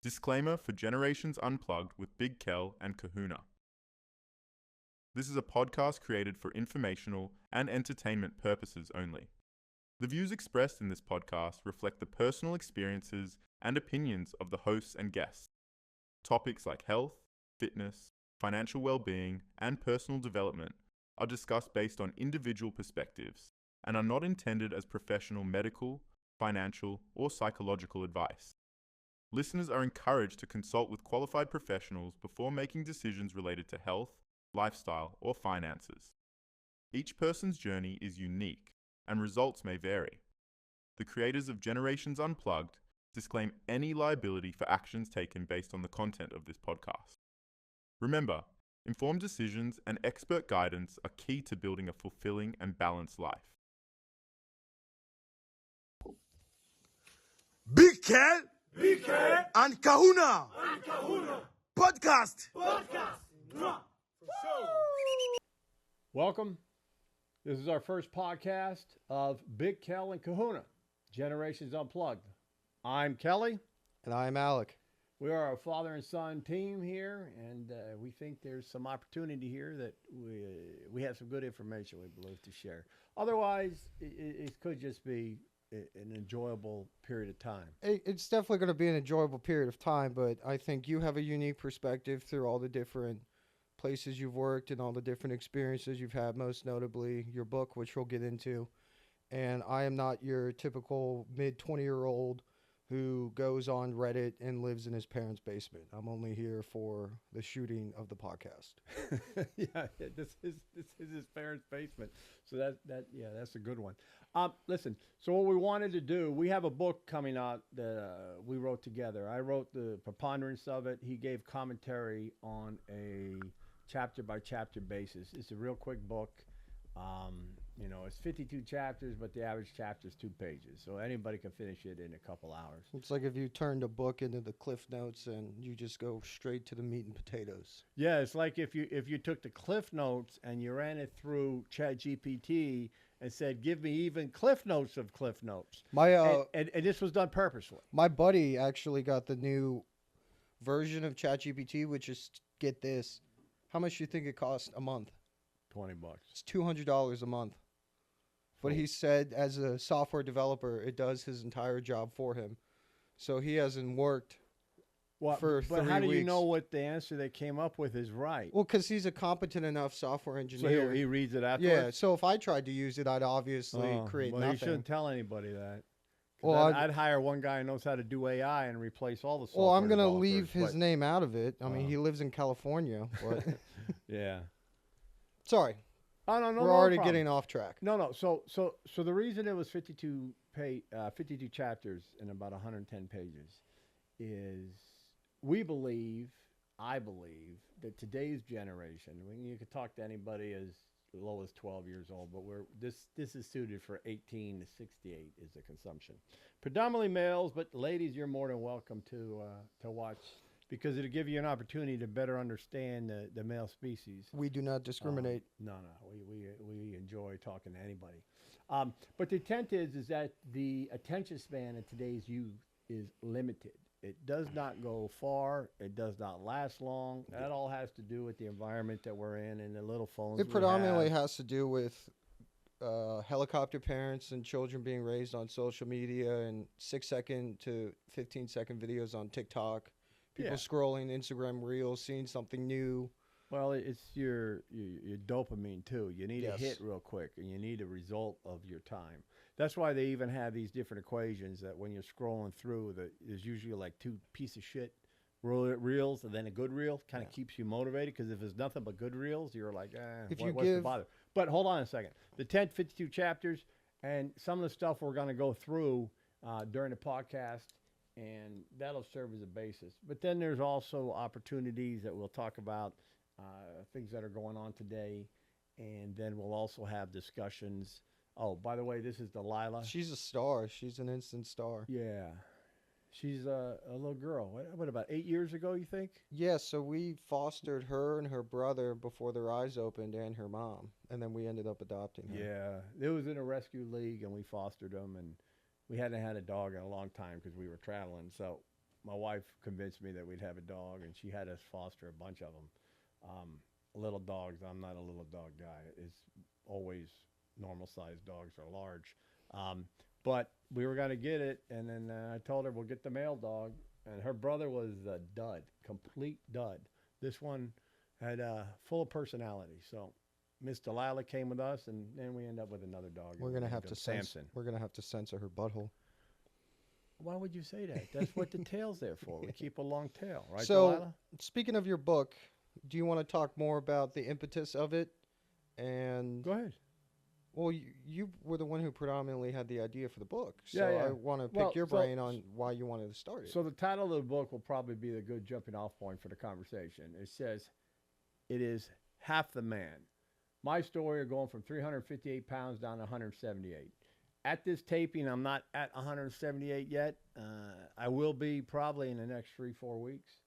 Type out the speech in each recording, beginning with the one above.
Disclaimer for Generations Unplugged with Big Kel and Kahuna. This is a podcast created for informational and entertainment purposes only. The views expressed in this podcast reflect the personal experiences and opinions of the hosts and guests. Topics like health, fitness, financial well-being, and personal development are discussed based on individual perspectives and are not intended as professional medical, financial, or psychological advice. Listeners are encouraged to consult with qualified professionals before making decisions related to health, lifestyle, or finances. Each person's journey is unique, and results may vary. The creators of Generations Unplugged disclaim any liability for actions taken based on the content of this podcast. Remember, informed decisions and expert guidance are key to building a fulfilling and balanced life. Big Kel BK and Kahuna and Kahuna podcast. Welcome. This is our first podcast of Big Kel and Kahuna, Generations Unplugged. I'm Kelly. And I'm Alec. We are a father and son team here, and we think there's some opportunity here that we have some good information we believe to share. Otherwise, it could just be an enjoyable period of time. It's definitely going to be an enjoyable period of time, but I think you have a unique perspective through all the different places you've worked and all the different experiences you've had, most notably your book, which we'll get into. And I am not your typical mid-20-year-old who goes on Reddit and lives in his parents' basement. I'm only here for the shooting of the podcast. Yeah, this is his parents' basement. So that's a good one. Listen, so what we wanted to do, we have a book coming out that we wrote together. I wrote the preponderance of it. He gave commentary on a chapter by chapter basis. It's a real quick book. It's 52 chapters, but the average chapter is 2 pages. So anybody can finish it in a couple hours. It's like if you turned a book into the Cliff Notes and you just go straight to the meat and potatoes. Yeah, it's like if you took the Cliff Notes and you ran it through ChatGPT and said, give me even Cliff Notes of Cliff Notes. And this was done purposely. My buddy actually got the new version of ChatGPT, which is, get this, how much do you think it costs a month? $20. It's $200 a month. But he said as a software developer, it does his entire job for him. So he hasn't worked for 3 weeks. But how do you know what the answer they came up with is right? Well, because he's a competent enough software engineer. So he reads it afterwards? Yeah, so if I tried to use it, I'd obviously create nothing. You shouldn't tell anybody that. Well, I'd hire one guy who knows how to do AI and replace all the software. Well, I'm going to leave his name out of it. I mean, he lives in California. But yeah. Sorry. Oh, no, We're already getting off track. No. So the reason it was 52 chapters and about 110 pages is I believe that today's generation, you could talk to anybody as low as 12 years old, but this is suited for 18 to 68 is the consumption. Predominantly males, but ladies, you're more than welcome to watch, because it'll give you an opportunity to better understand the male species. We do not discriminate. No. We enjoy talking to anybody. But the intent is that the attention span of today's youth is limited. It does not go far. It does not last long. That all has to do with the environment that we're in and the little phones. It predominantly has to do with helicopter parents and children being raised on social media and 6-second to 15-second videos on TikTok. People scrolling Instagram Reels, seeing something new. Well, it's your dopamine, too. You need a hit real quick, and you need a result of your time. That's why they even have these different equations that when you're scrolling through, there's usually like 2 piece of shit reels and then a good reel. Kind of keeps you motivated, because if there's nothing but good reels, you're like, what's the bother? But hold on a second. The 52 chapters and some of the stuff we're going to go through during the podcast, and that'll serve as a basis. But then there's also opportunities that we'll talk about, things that are going on today, and then we'll also have discussions. Oh, by the way, this is Delilah. She's a star. She's an instant star. Yeah. She's a little girl. What, about 8 years ago, you think? Yeah, so we fostered her and her brother before their eyes opened, and her mom, and then we ended up adopting her. Yeah. It was in a rescue league, and we fostered them, and we hadn't had a dog in a long time because we were traveling. So my wife convinced me that we'd have a dog, and she had us foster a bunch of them. Little dogs. I'm not a little dog guy. It's always normal sized dogs or large. But we were going to get it, and then I told her we'll get the male dog, and her brother was a dud, complete dud. This one had full of personality. So Miss Delilah came with us, and then we end up with another dog. We're gonna have to Samson. We're gonna have to censor her butthole. Why would you say that? That's what the tail's there for. We keep a long tail, right, So, Delilah? speaking of your book, do you want to talk more about the impetus of it? And Go ahead. well, you were the one who predominantly had the idea for the book, so Yeah, yeah. I want to pick Well, your so- brain on why you wanted to start it. So the title of the book will probably be the good jumping off point for the conversation. It says, "It is half the man." My story of going from 358 pounds down to 178. At this taping, I'm not at 178 yet. I will be probably in the next 3-4 weeks.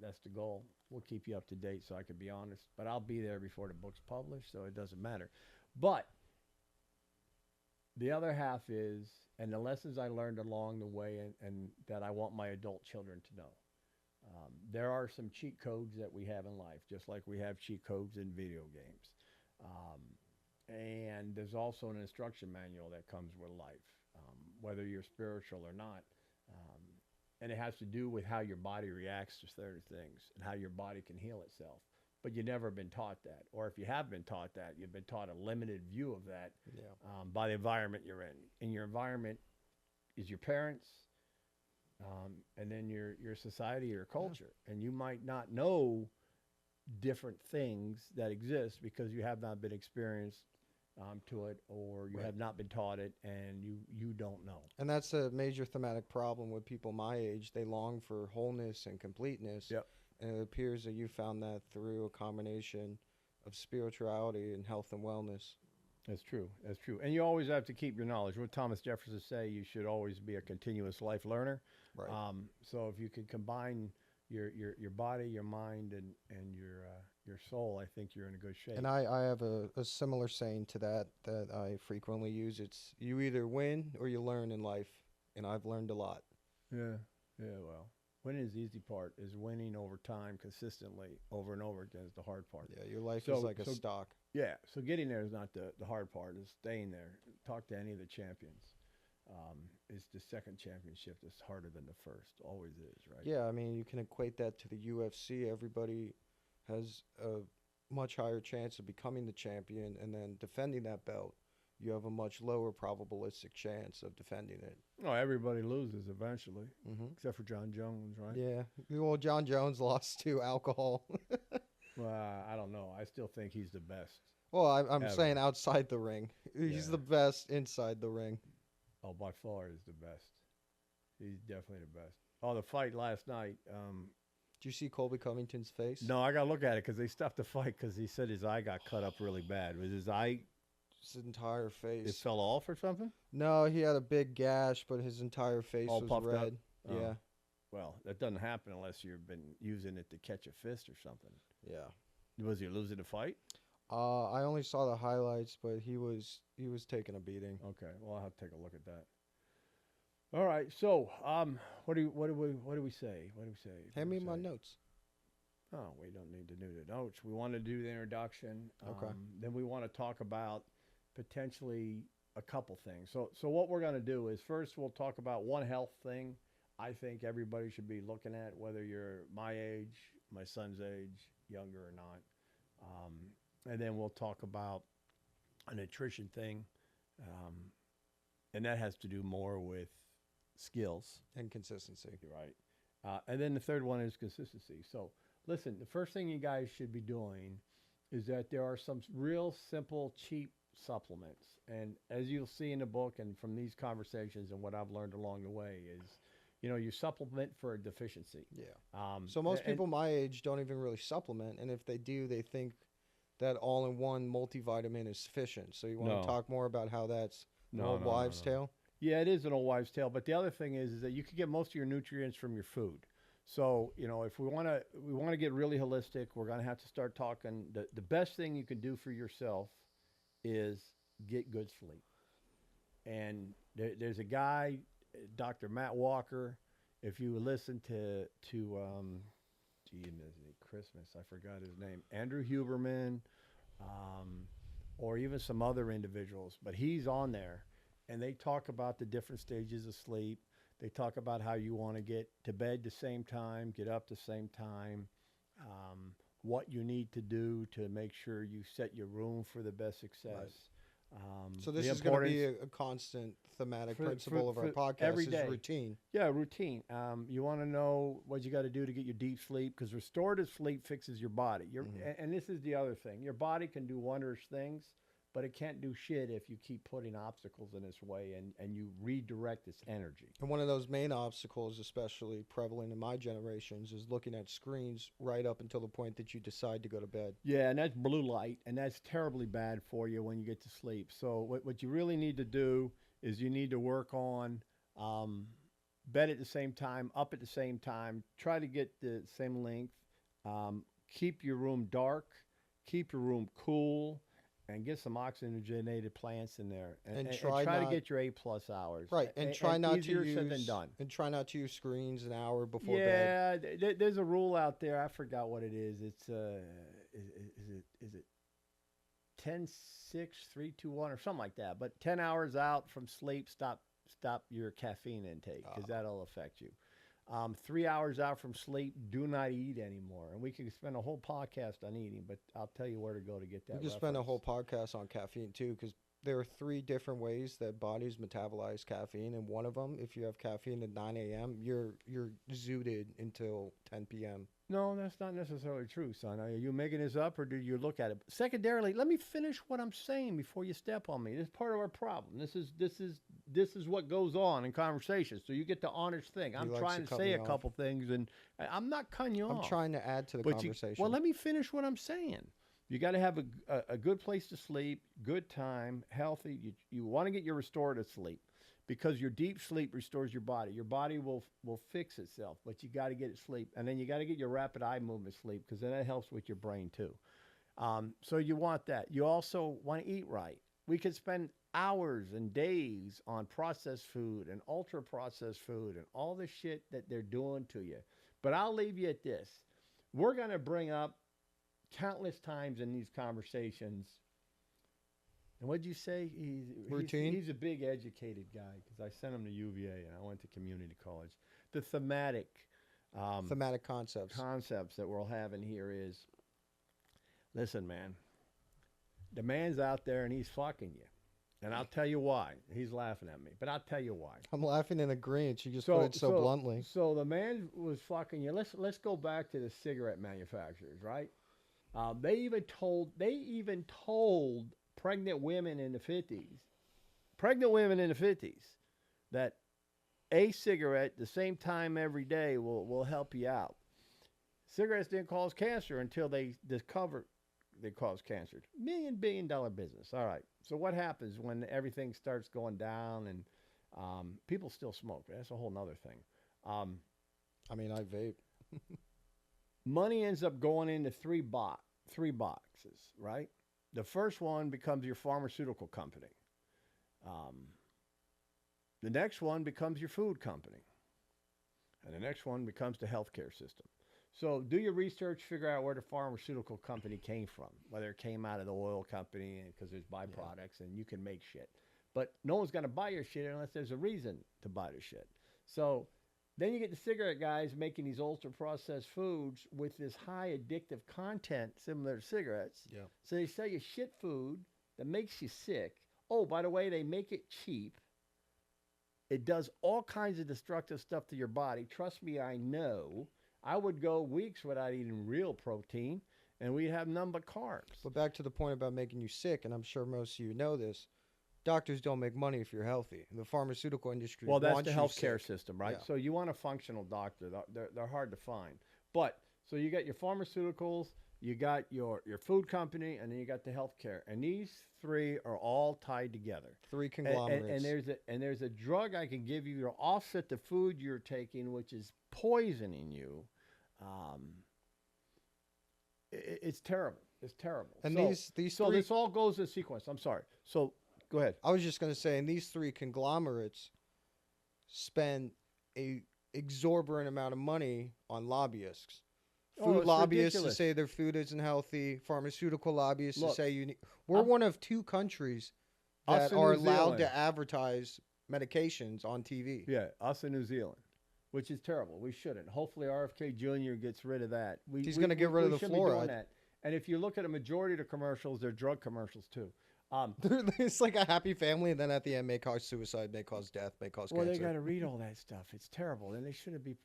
That's the goal. We'll keep you up to date so I can be honest. But I'll be there before the book's published, so it doesn't matter. But the other half is, and the lessons I learned along the way and that I want my adult children to know. There are some cheat codes that we have in life, just like we have cheat codes in video games. And there's also an instruction manual that comes with life, whether you're spiritual or not. And it has to do with how your body reacts to certain things and how your body can heal itself. But you've never been taught that. Or if you have been taught that, you've been taught a limited view of that by the environment you're in. And your environment is your parents, and then your society, your culture. And you might not know different things that exist because you have not been experienced to it, or you have not been taught it, and you don't know. And that's a major thematic problem with people my age. They long for wholeness and completeness. Yep. And it appears that you found that through a combination of spirituality and health and wellness. That's true. That's true. And you always have to keep your knowledge. What Thomas Jefferson say, you should always be a continuous life learner. Right. So if you can combine your body, your mind, and your soul, I think you're in a good shape. And I have a similar saying to that I frequently use. It's you either win or you learn in life. And I've learned a lot. Yeah. Well, winning is the easy part. Is winning over time consistently over and over again is the hard part. Yeah, your life is like a stock. Yeah, so getting there is not the hard part. It's staying there. Talk to any of the champions. It's the second championship that's harder than the first. Always is, right? Yeah, I mean, you can equate that to the UFC. Everybody has a much higher chance of becoming the champion, and then defending that belt, you have a much lower probabilistic chance of defending it. No, everybody loses eventually, Mm-hmm. except for John Jones, right? Yeah. Well, John Jones lost to alcohol. Well, I don't know. I still think he's the best. Well, I'm Ever. saying outside the ring. He's Yeah. the best inside the ring. Oh, by far is the best. He's definitely the best. Oh, the fight last night. Did you see Colby Covington's face? No, I got to look at it because they stopped the fight because he said his eye got cut up really bad. Was his eye, His entire it face. fell off or something? No, he had a big gash, but his entire face All was puffed up? red. Oh. Yeah. Well, that doesn't happen unless you've been using it to catch a fist or something. Yeah. Was he losing the fight? I only saw the highlights, but he was taking a beating. Okay, well I'll have to take a look at that. All right, so what do we say? Hand me my notes. Oh, we don't need to do the notes. We want to do the introduction. Okay. Then we want to talk about potentially a couple things. So what we're going to do is first we'll talk about one health thing I think everybody should be looking at, whether you're my age, my son's age, younger or not. And then we'll talk about a nutrition thing. And that has to do more with skills. And consistency. Right. And then the third one is consistency. So listen, the first thing you guys should be doing is that there are some real simple, cheap supplements. And as you'll see in the book and from these conversations and what I've learned along the way is, you supplement for a deficiency. Yeah. So most people my age don't even really supplement, and if they do, they think that all-in-one multivitamin is sufficient. So you want No. to talk more about how that's an No, old no, no, wives' no. tale? Yeah, it is an old wives' tale. But the other thing is that you can get most of your nutrients from your food. So, if we want to get really holistic, we're going to have to start talking. The best thing you can do for yourself is get good sleep. And there's a guy, Dr. Matt Walker, if you listen to Christmas, I forgot his name, Andrew Huberman, um, or even some other individuals, but he's on there, and they talk about the different stages of sleep. They talk about how you want to get to bed the same time, get up the same time, what you need to do to make sure you set your room for the best success. Right. So The this is going to be importance a constant thematic for- principle of our for podcast every is day. routine. Yeah, routine. You want to know what you got to do to get your deep sleep, because restorative sleep fixes your body. And this is the other thing. Your body can do wondrous things, but it can't do shit if you keep putting obstacles in its way and you redirect its energy. And one of those main obstacles, especially prevalent in my generations, is looking at screens right up until the point that you decide to go to bed. Yeah, and that's blue light, and that's terribly bad for you when you get to sleep. So what you really need to do is you need to work on bed at the same time, up at the same time, try to get the same length, keep your room dark, keep your room cool, and get some oxygenated plants in there, and try to not- get your 8+ hours. Right, and try not to easier said than use done. and try not to use screens an hour before bed. Yeah, there's a rule out there. I forgot what it is. It's is it 10, 6, 3, 2, 1 or something like that. But 10 hours out from sleep, stop your caffeine intake, because that'll affect you. 3 hours out from sleep, do not eat anymore. And we could spend a whole podcast on eating, but I'll tell you where to go to get that. We could spend a whole podcast on caffeine too, because there are 3 different ways that bodies metabolize caffeine, and one of them, if you have caffeine at 9 a.m., you're zooted until 10 p.m. No, that's not necessarily true, son. Are you making this up, or do you look at it? Secondarily, let me finish what I'm saying before you step on me. This is part of our problem. This is what goes on in conversations. So you get the honest thing. I'm likes trying to to cut say me a off. couple things, and I'm not cutting you off. I'm trying to add to the But conversation. well, let me finish what I'm saying. You got to have a good place to sleep, good time, healthy. You want to get your restorative sleep, because your deep sleep restores your body. Your body will fix itself, but you got to get it sleep. And then you got to get your rapid eye movement sleep, because then that helps with your brain too. So you want that. You also want to eat right. We could spend hours and days on processed food and ultra processed food and all the shit that they're doing to you. But I'll leave you at this. We're going to bring up countless times in these conversations. And what'd you say? Routine? He's a big educated guy, because I sent him to UVA and I went to community college. The thematic concepts that we're having here is, listen, man, the man's out there and he's fucking you. And I'll tell you why. He's laughing at me, but I'll tell you why. I'm laughing in agreement. You just put it so bluntly. So the man was fucking you. Let's go back to the cigarette manufacturers, right? They even told pregnant women in the 50s, that a cigarette the same time every day will help you out. Cigarettes didn't cause cancer until they discovered they cause cancer. $1 billion business. All right. So what happens when everything starts going down and people still smoke? That's a whole nother thing. I mean, I vape. Money ends up going into three boxes, right? The first one becomes your pharmaceutical company. The next one becomes your food company. And the next one becomes the healthcare system. So do your research, figure out where the pharmaceutical company came from, whether it came out of the oil company, because there's byproducts and you can make shit. But no one's going to buy your shit unless there's a reason to buy the shit. So then you get the cigarette guys making these ultra-processed foods with this high addictive content similar to cigarettes. Yeah. So they sell you shit food that makes you sick. Oh, by the way, they make it cheap. It does all kinds of destructive stuff to your body. Trust me, I know. I would go weeks without eating real protein, and we'd have none but carbs. But back to the point about making you sick, and I'm sure most of you know this, doctors don't make money if you're healthy. The pharmaceutical industry Well, that's wants the you healthcare sick. system, right? Yeah. So you want a functional doctor. They're hard to find. But so you got your pharmaceuticals, you got your food company, and then you got the healthcare. And these three are all tied together. 3 conglomerates. And there's a drug I can give you to offset the food you're taking, which is poisoning you. It's terrible. It's terrible. And so, these so three, this all goes in sequence. I'm sorry. So go ahead. I was just going to say, and these 3 conglomerates spend a exorbitant amount of money on lobbyists. Oh, Food it's lobbyists ridiculous. to say their food isn't healthy. Pharmaceutical lobbyists Look, to say you need. We're one of 2 countries Us that and are New allowed Zealand. to advertise medications on TV. Yeah, us in New Zealand, which is terrible. We shouldn't. Hopefully, RFK Jr. gets rid of that. He's gonna get rid of the shouldn't be doing fluoride. that. And if you look at a majority of the commercials, they're drug commercials too. It's like a happy family, and then at the end, may cause suicide, may cause death, may cause Well, cancer. they got to read all that stuff. It's terrible, and they shouldn't be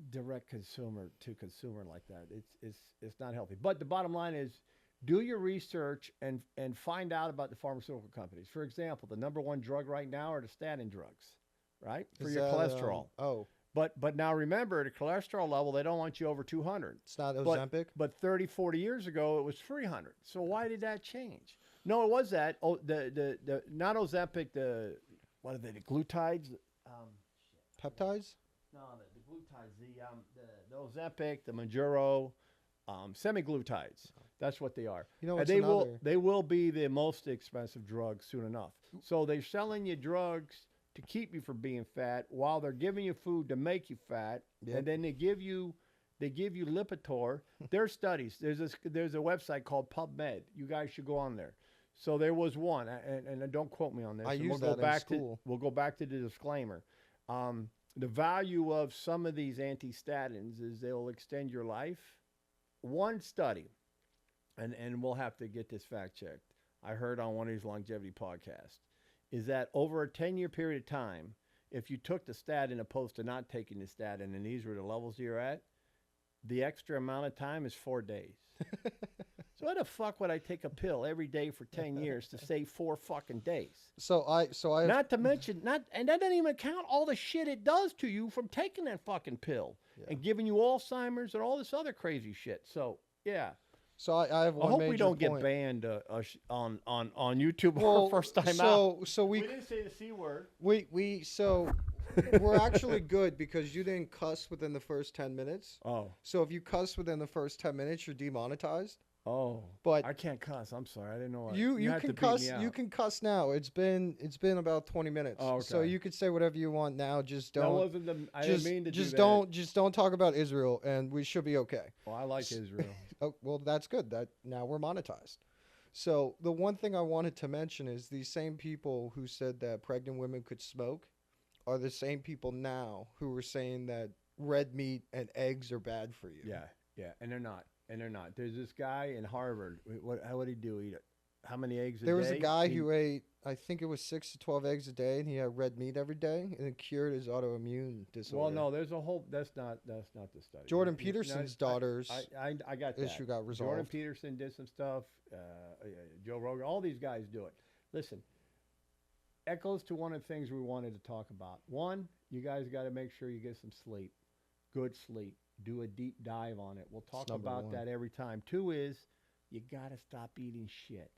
direct consumer to consumer like that. It's not healthy. But the bottom line is, do your research and find out about the pharmaceutical companies. For example, the number 1 drug right now are the statin drugs, right, for Is your that, cholesterol. oh, But now remember, the cholesterol level, they don't want you over 200. it's not Ozempic. But 30, 40 years ago, it was 300. So why did that change? No, it was that. Oh, the not Ozempic, what are they, the glutides? Peptides? No, the glutides, the Ozempic, the Manjaro, semi-glutides. That's what they are. You know, And it's they will be the most expensive drug soon enough. So they're selling you drugs to keep you from being fat while they're giving you food to make you fat. Yep. And then they give you Lipitor. There's studies. There's a website called PubMed. You guys should go on there. So there was one, and don't quote me on this. I and used we'll that go in back school. We'll go back to the disclaimer. The value of some of these antistatins is they'll extend your life. One study, and we'll have to get this fact checked. I heard on one of these longevity podcasts, is that over a 10-year period of time, if you took the statin opposed to not taking the statin, and these were the levels you're at, the extra amount of time is 4 days. So why the fuck would I take a pill every day for 10 years to save 4 fucking days? So I Not to mention, and that doesn't even count all the shit it does to you from taking that fucking pill and giving you Alzheimer's and all this other crazy shit. So yeah, So I have one I hope major we don't point. get banned on YouTube Well, first time out. so we didn't say the C word. so we're actually good because you didn't cuss within the first 10 minutes. Oh, So if you cuss within the first 10 minutes, you're demonetized. oh, But I can't cuss. I'm sorry, I didn't know. you had to can beat me cuss. out. You can cuss now. It's been about 20 minutes. Oh, So okay. you could say whatever you want now. Just That don't. wasn't the. I Just, didn't mean to just do don't. Just don't talk about Israel, and we should be okay. that. Well, I like Israel. Oh, well, that's good. That now we're monetized. So the one thing I wanted to mention is these same people who said that pregnant women could smoke are the same people now who were saying that red meat and eggs are bad for you. Yeah, and they're not. There's this guy in Harvard. How would he do? Eat how many eggs a day? There was a guy who ate, I think it was 6 to 12 eggs a day, and he had red meat every day, and it cured his autoimmune disorder. Well, no, there's a whole. That's not the study. Jordan No, Peterson's daughter's I got that. issue got resolved. Jordan Peterson did some stuff. Joe Rogan. All these guys do it. Listen, echoes to one of the things we wanted to talk about. One, you guys got to make sure you get some sleep, good sleep. Do a deep dive on it. We'll talk number about one. that every time. 2 is you got to stop eating shit.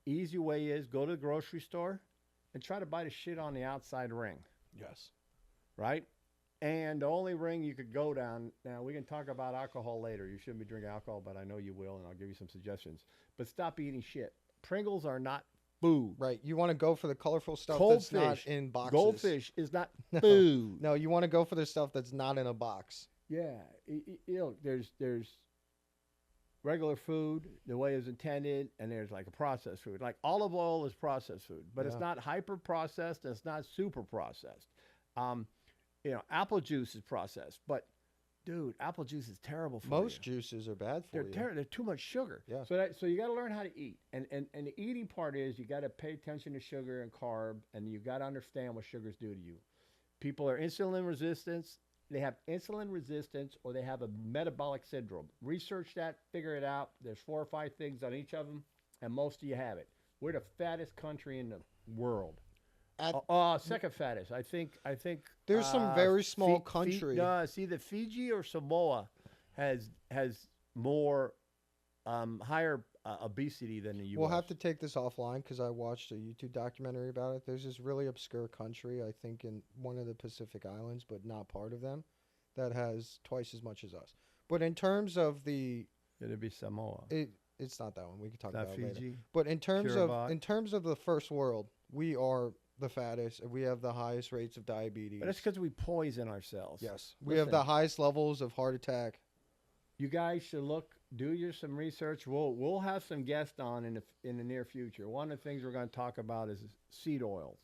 Easy way is go to the grocery store and try to buy the shit on the outside ring, Yes. right? And the only ring you could go down, now we can talk about alcohol later. You shouldn't be drinking alcohol, but I know you will, and I'll give you some suggestions. But stop eating shit. Pringles are not food. Right. You want to go for the colorful stuff Goldfish. that's not in boxes. Goldfish is not No. food. No, you want to go for the stuff that's not in a box. Yeah, there's regular food the way it's intended, and there's like a processed food. Like olive oil is processed food, but it's Yeah. not hyper processed and it's not super processed. Apple juice is processed, but dude, apple juice is terrible for Most you. juices are bad for you. They're too much sugar. Yeah. So you got to learn how to eat, and the eating part is you got to pay attention to sugar and carb, and you got to understand what sugars do to you. People are insulin resistant. They have insulin resistance or they have a metabolic syndrome. Research that, figure it out. There's 4 or 5 things on each of them, and most of you have it. We're the fattest country in the world. Second fattest. I think. There's some very small country. See, the Fiji or Samoa has more higher obesity than the U.S. We'll have to take this offline because I watched a YouTube documentary about it. There's this really obscure country, I think, in one of the Pacific Islands, but not part of them, that has twice as much as us. But in terms of It'd be Samoa. it's not that one. We can talk Not about it later. Fiji. But in terms Kiribati. of the first world, we are the fattest, and we have the highest rates of diabetes. But that's because we poison ourselves. Yes. We have the highest levels of heart attack. You guys should do some research. We'll have some guests on in the near future. One of the things we're going to talk about is seed oils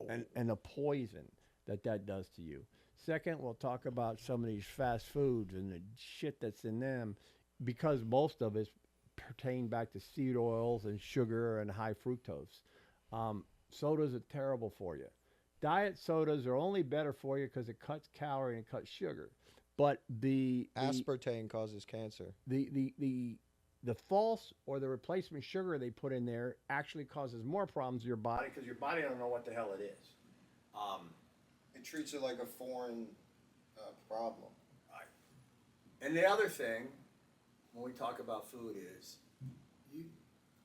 and the poison that does to you. Second, we'll talk about some of these fast foods and the shit that's in them, because most of it pertain back to seed oils and sugar and high fructose. Sodas are terrible for you. Diet sodas are only better for you because it cuts calorie and it cuts sugar. But the aspartame causes cancer. The false or the replacement sugar they put in there actually causes more problems to your body because your body don't know what the hell it is. It treats it like a foreign problem. Right. And the other thing, when we talk about food, is you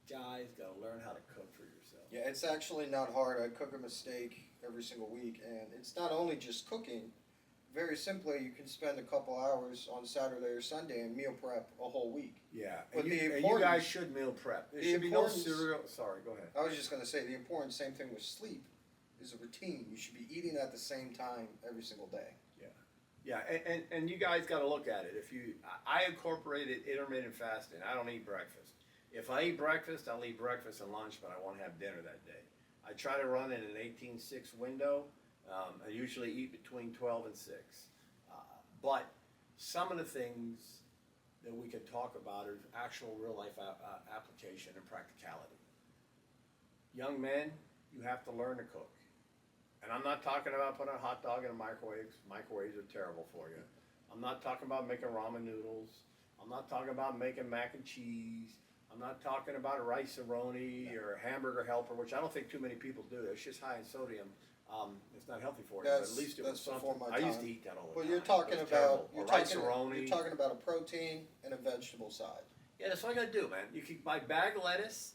guys got to learn how to cook for yourself. Yeah, it's actually not hard. I cook a mistake every single week, and it's not only just cooking. Very simply, you can spend a couple hours on Saturday or Sunday and meal prep a whole week. Yeah, But and you guys should meal prep. There should be no cereal. Sorry, go ahead. I was just going to say the important same thing with sleep is a routine. You should be eating at the same time every single day. Yeah, and you guys got to look at it. I incorporated intermittent fasting. I don't eat breakfast. If I eat breakfast, I'll eat breakfast and lunch, but I won't have dinner that day. I try to run in an 18-6 window. I usually eat between 12 and 6. But some of the things that we can talk about are actual real-life application and practicality. Young men, you have to learn to cook. And I'm not talking about putting a hot dog in a microwave. Microwaves are terrible for you. I'm not talking about making ramen noodles. I'm not talking about making mac and cheese. I'm not talking about a rice-a-roni or a hamburger helper, which I don't think too many people do. It's just high in sodium. It's not healthy for you, but at least it was something. I used to eat that all the time. Well, you're talking about rice-a-roni. You're talking about a protein and a vegetable side. Yeah, that's what I got to do, man. You can buy bag of lettuce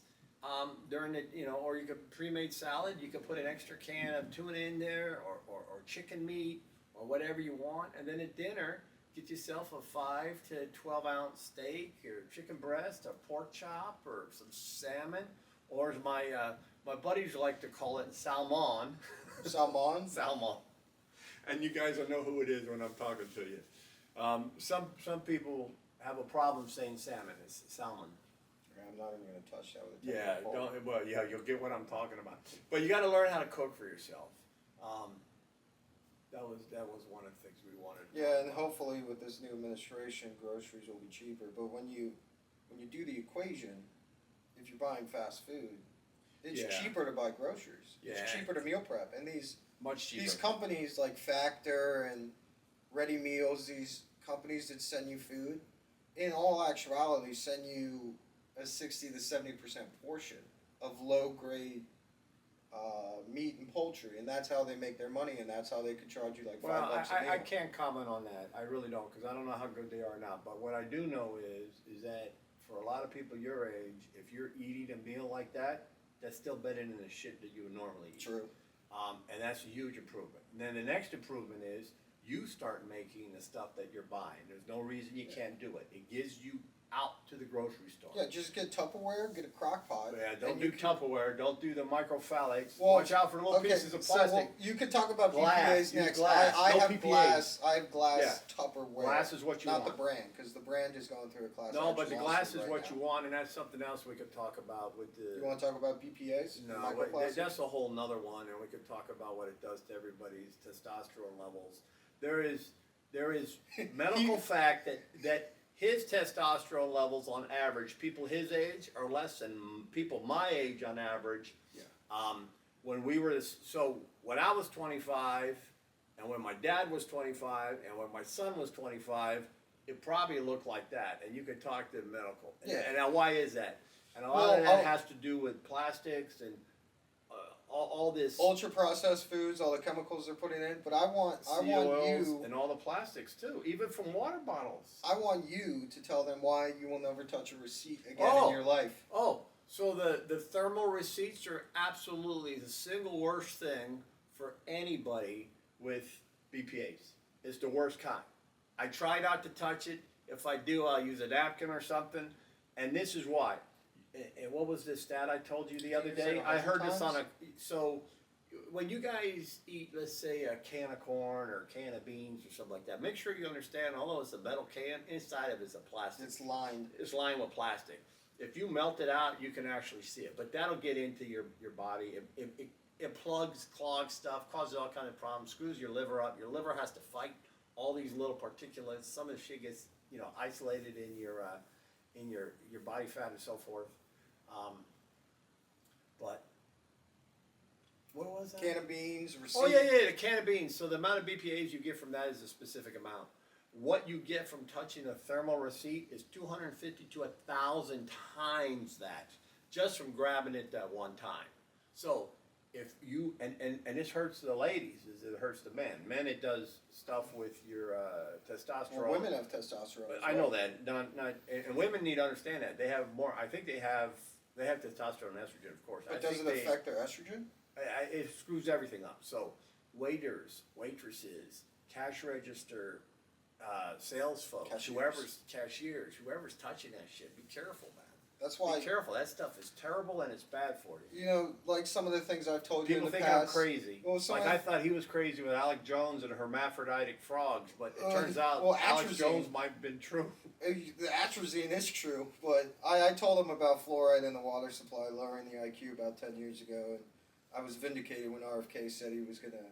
during the, or you could pre-made salad. You could put an extra can of tuna in there, or chicken meat, or whatever you want. And then at dinner, get yourself a 5 to 12 ounce steak, or chicken breast, or pork chop, or some salmon, or as my buddies like to call it, salmon. Salmon? Salmon. And you guys will know who it is when I'm talking to you. Some people have a problem saying salmon. It's salmon. I'm not even going to touch that with a Yeah, you'll get what I'm talking about. But you got to learn how to cook for yourself. That was one of the things we wanted. Yeah, and hopefully with this new administration, groceries will be cheaper. But when you do the equation, if you're buying fast food, it's cheaper to buy groceries. Yeah. It's cheaper to meal prep. And Much cheaper. these companies like Factor and Ready Meals, these companies that send you food, in all actuality, send you a 60 to 70% portion of low-grade meat and poultry, and that's how they make their money, and that's how they could charge you like $5 a meal. I can't comment on that. I really don't, because I don't know how good they are now. But what I do know is that for a lot of people your age, if you're eating a meal like that, that's still better than the shit that you would normally eat. True. And that's a huge improvement. And then the next improvement is you start making the stuff that you're buying. There's no reason you can't do it. It gives you out to the grocery store. Yeah, just get Tupperware, get a crock pot. Yeah, don't do Tupperware. Don't do the microphthalates. Well, watch out for little pieces of plastic. You could talk about Glass. BPAs next. Glass. I No have PPAs. glass. I have glass Tupperware. Glass is what you not want. the brand, because the brand is going through a class. No, but the glass is right what now. you want, and that's something else we could talk about with the. You want to talk about BPAs? No, Microplastics? that's a whole nother one, and we could talk about what it does to everybody's testosterone levels. There is medical fact that his testosterone levels on average, people his age are less than people my age on average. Yeah. When I was 25, and when my dad was 25, and when my son was 25, it probably looked like that. And you could talk to medical. Yeah. And now why is that? And a lot of that has to do with plastics and all this ultra processed foods, all the chemicals they're putting in. But I want you and all the plastics too, even from water bottles. I want you to tell them why you will never touch a receipt again in your life. Oh, so the thermal receipts are absolutely the single worst thing for anybody with BPAs. It's the worst kind. I try not to touch it. If I do, I'll use a napkin or something. And this is why. And what was this stat I told you the other day? I heard this on so when you guys eat, let's say, a can of corn or a can of beans or something like that, make sure you understand, although it's a metal can, inside of it's a plastic. It's lined. It's lined with plastic. If you melt it out, you can actually see it, but that'll get into your body. It plugs, clogs stuff, causes all kind of problems, screws your liver up. Your liver has to fight all these little particulates. Some of the shit gets, isolated in your body fat and so forth. But what was that? Can of beans, receipt. Oh yeah, the can of beans. So the amount of BPA's you get from that is a specific amount. What you get from touching a thermal receipt is 250 to 1,000 times that, just from grabbing it that one time. So if you and this hurts the ladies, as it hurts the men. Men, it does stuff with your testosterone. Well, women have testosterone. I know that. Not and women need to understand that they have more. I think they have testosterone and estrogen, of course. But does it affect their estrogen? It screws everything up. So waiters, waitresses, cash register, sales folks, cashiers, whoever's touching that shit, be careful, man. That's why. Be careful. That stuff is terrible and it's bad for you. You know, like some of the things I've told you in People the think past. I'm crazy. Well, I thought he was crazy with Alec Jones and hermaphroditic frogs, but it turns out Alec atrazine. Jones might have been true. The atrazine is true, but I told him about fluoride in the water supply lowering the IQ about 10 years ago, and I was vindicated when RFK said he was going to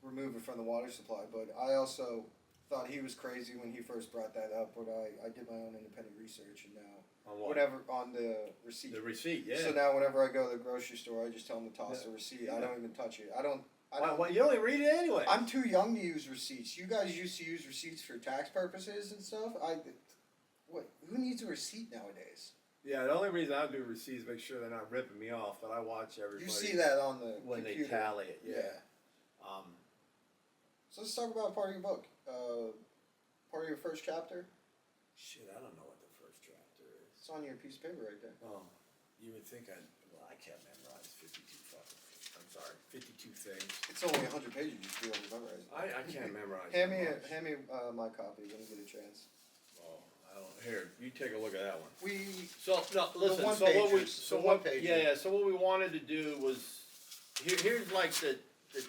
remove it from the water supply. But I also thought he was crazy when he first brought that up, but I did my own independent research, and now On what? whenever on the receipt. The receipt, yeah. So now whenever I go to the grocery store, I just tell them to toss the receipt. I don't even touch it. I don't. Well, you only read it anyway. I'm too young to use receipts. You guys used to use receipts for tax purposes and stuff. Who needs a receipt nowadays? Yeah, the only reason I do receipts is make sure they're not ripping me off, but I watch everybody. You see that on the when computer. they tally it. Yeah. So let's talk about part of your book. Part of your first chapter. Shit, I don't know what the first chapter is. It's on your piece of paper right there. Oh, you would think I can't memorize 52 fucking. I'm sorry, 52 things. It's only 100 pages. You should be able to memorize it. I can't memorize. Hand me that much. my copy when you get a chance. Oh, I don't. Here, you take a look at that one. So Listen. So what we wanted to do was here's like the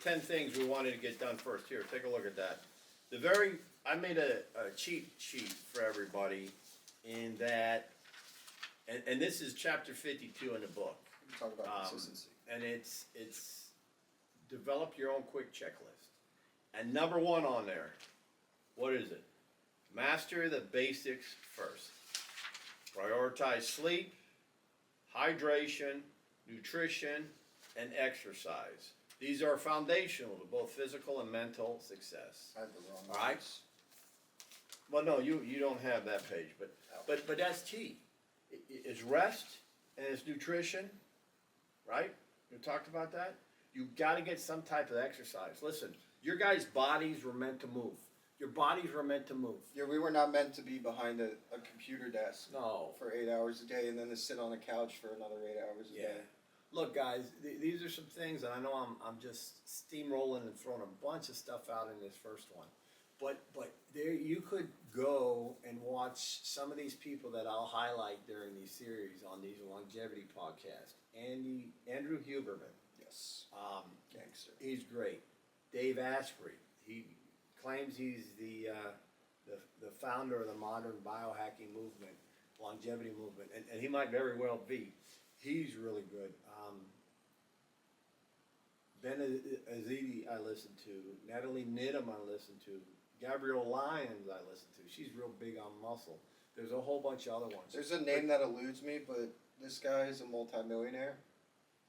10 things we wanted to get done first. Here, take a look at that. I made a cheat sheet for everybody in that, and this is chapter 52 in the book. Talk about consistency. And it's develop your own quick checklist. And number 1 on there, what is it? Master the basics first. Prioritize sleep, hydration, nutrition, and exercise. These are foundational to both physical and mental success. I have the wrong All right. notes. Well, no, you don't have that page, but that's key. It's rest and it's nutrition, right? We talked about that. You got to get some type of exercise. Listen, your guys' bodies were meant to move. Your bodies were meant to move. Yeah, we were not meant to be behind a computer desk No. for 8 hours a day and then to sit on a couch for another 8 hours a day. Look, guys, these are some things, and I know I'm just steamrolling and throwing a bunch of stuff out in this first one. But there you could go and watch some of these people that I'll highlight during these series on these longevity podcasts. Andrew Huberman. Yes. Gangster. He's great. Dave Asprey. He claims he's the founder of the modern biohacking movement, longevity movement, and he might very well be. He's really good. Ben Azidi I listen to. Natalie Nidham I listen to. Gabrielle Lyons I listen to. She's real big on muscle. There's a whole bunch of other ones. There's a name that eludes me, but this guy is a multimillionaire,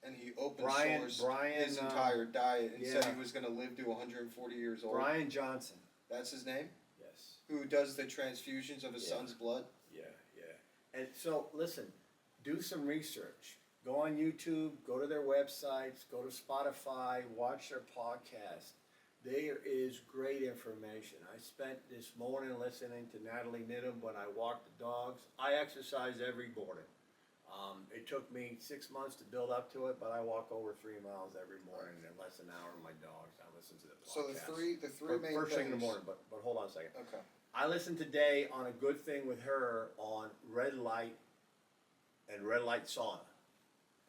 and he open sourced his entire diet and said he was going to live to 140 years old. Brian Johnson. That's his name? Yes. Who does the transfusions of his son's blood? Yeah. And so, listen, do some research. Go on YouTube, go to their websites, go to Spotify, watch their podcast. There is great information. I spent this morning listening to Natalie Nidham when I walked the dogs. I exercise every morning. It took me 6 months to build up to it, but I walk over 3 miles every morning in less than an hour with my dogs. I listen to the podcast. So the three main first thing in the things- morning, but hold on a second. Okay. I listened today on a good thing with her on red light and red light sauna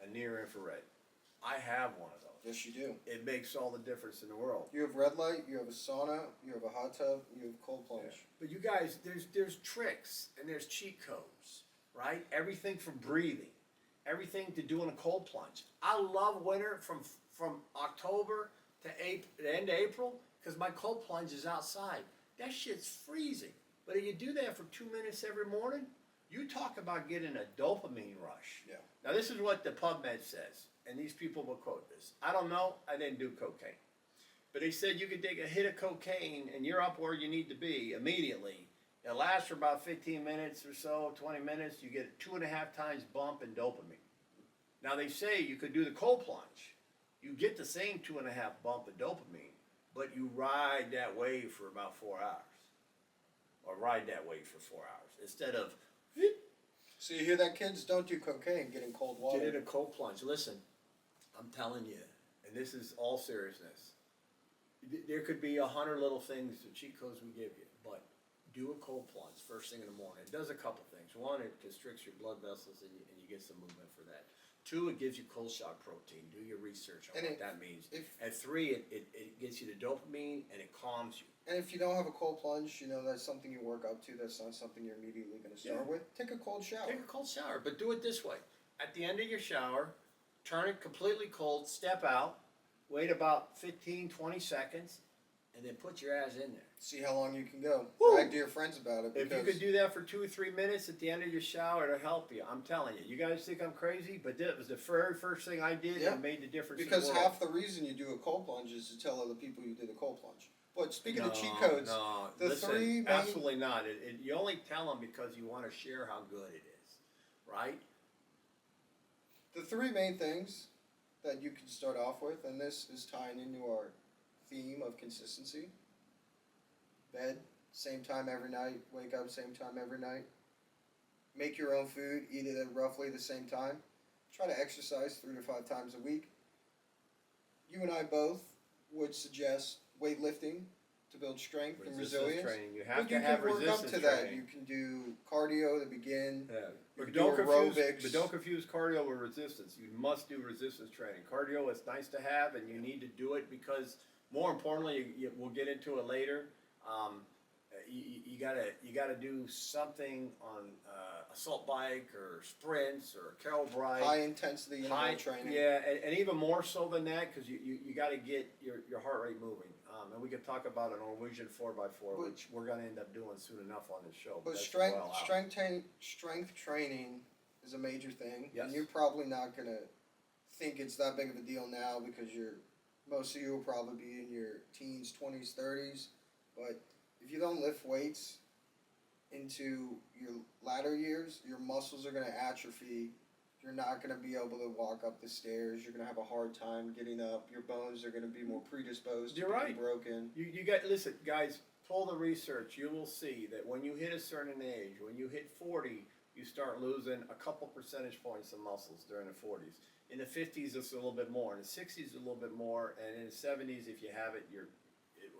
and near infrared. I have one of those. Yes, you do. it makes all the difference in the world. You have red light, you have a sauna, you have a hot tub, you have cold plunge. Yeah. But you guys, there's tricks and there's cheat codes, right? Everything from breathing, everything to doing a cold plunge. I love winter from October to the end of April because my cold plunge is outside. That shit's freezing. But if you do that for 2 minutes every morning, you talk about getting a dopamine rush. Yeah. Now this is what the PubMed says, and these people will quote this. I don't know. I didn't do cocaine. But they said you could take a hit of cocaine and you're up where you need to be immediately. It lasts for about 15 minutes or so, 20 minutes. You get a 2.5 times bump in dopamine. Now they say you could do the cold plunge. You get the same 2.5 bump of dopamine, but you ride that wave for about 4 hours. Or ride that wave for 4 hours. Instead of, So you hear that, kids? Don't do cocaine. Get in cold water. get in a cold plunge. Listen, I'm telling you, and this is all seriousness. There could be 100 little things, the cheat codes we give you, but do a cold plunge first thing in the morning. It does a couple things. One, it constricts your blood vessels and you get some movement for that. 2, it gives you cold shock protein. Do your research on what that means. And 3, it gets you the dopamine and it calms you. And if you don't have a cold plunge, you know, that's something you work up to. That's not something you're immediately going to start with. Take a cold shower. Take a cold shower, but do it this way. At the end of your shower, turn it completely cold, step out, wait about 15, 20 seconds, and then put your ass in there. See how long you can go. Woo! Brag to your friends about it. If you could do that for 2 or 3 minutes at the end of your shower, it'll help you. I'm telling you. You guys think I'm crazy, but that was the very first thing I did and it made the difference. Because in the world. half the reason you do a cold plunge is to tell other people you did a cold plunge. But speaking of cheat No, codes, no, the listen, 3 main... absolutely not. You only tell them because you want to share how good it is, right? The 3 main things that you can start off with, and this is tying into our theme of consistency. Bed, same time every night. Wake up, same time every night. Make your own food, eat it at roughly the same time. Try to exercise 3 to 5 times a week. You and I both would suggest weightlifting to build strength and resilience. Training. You have But to you have can work resistance up to that. training. You can do cardio to begin. Yeah. You But can don't do confuse. aerobics. But don't confuse cardio with resistance. You must do resistance training. Cardio is nice to have, and you need to do it because, more importantly, we'll get into it later. You gotta do something on assault bike or sprints or kettle bike. High intensity interval training. Yeah, and even more so than that because you got to get your heart rate moving. And we could talk about a Norwegian 4x4, which we're gonna end up doing soon enough on this show. But that's strength well out. strength training is a major thing. Yes. And you're probably not gonna think it's that big of a deal now because most of you will probably be in your teens, 20s, 30s. But if you don't lift weights into your latter years, your muscles are going to atrophy. You're not going to be able to walk up the stairs. You're going to have a hard time getting up. Your bones are going to be more predisposed You're to right. being broken. You got listen, guys. Pull the research. You will see that when you hit a certain age, when you hit 40, you start losing a couple percentage points of muscles during the 40s. In the 50s, it's a little bit more. In the 60s, a little bit more. And in the 70s, if you have it,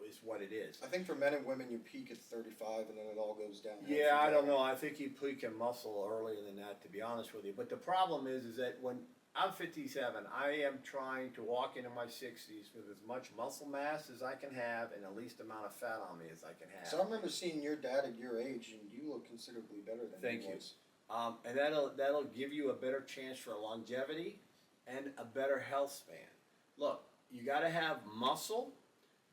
it's what it is. I think for men and women, you peak at 35 and then it all goes down. Yeah, I don't know. I think you peak in muscle earlier than that, to be honest with you. But the problem is that when I'm 57, I am trying to walk into my 60s with as much muscle mass as I can have and the least amount of fat on me as I can have. So I remember seeing your dad at your age, and you look considerably better than Thank he you. was. And that'll give you a better chance for longevity and a better health span. Look, you got to have muscle.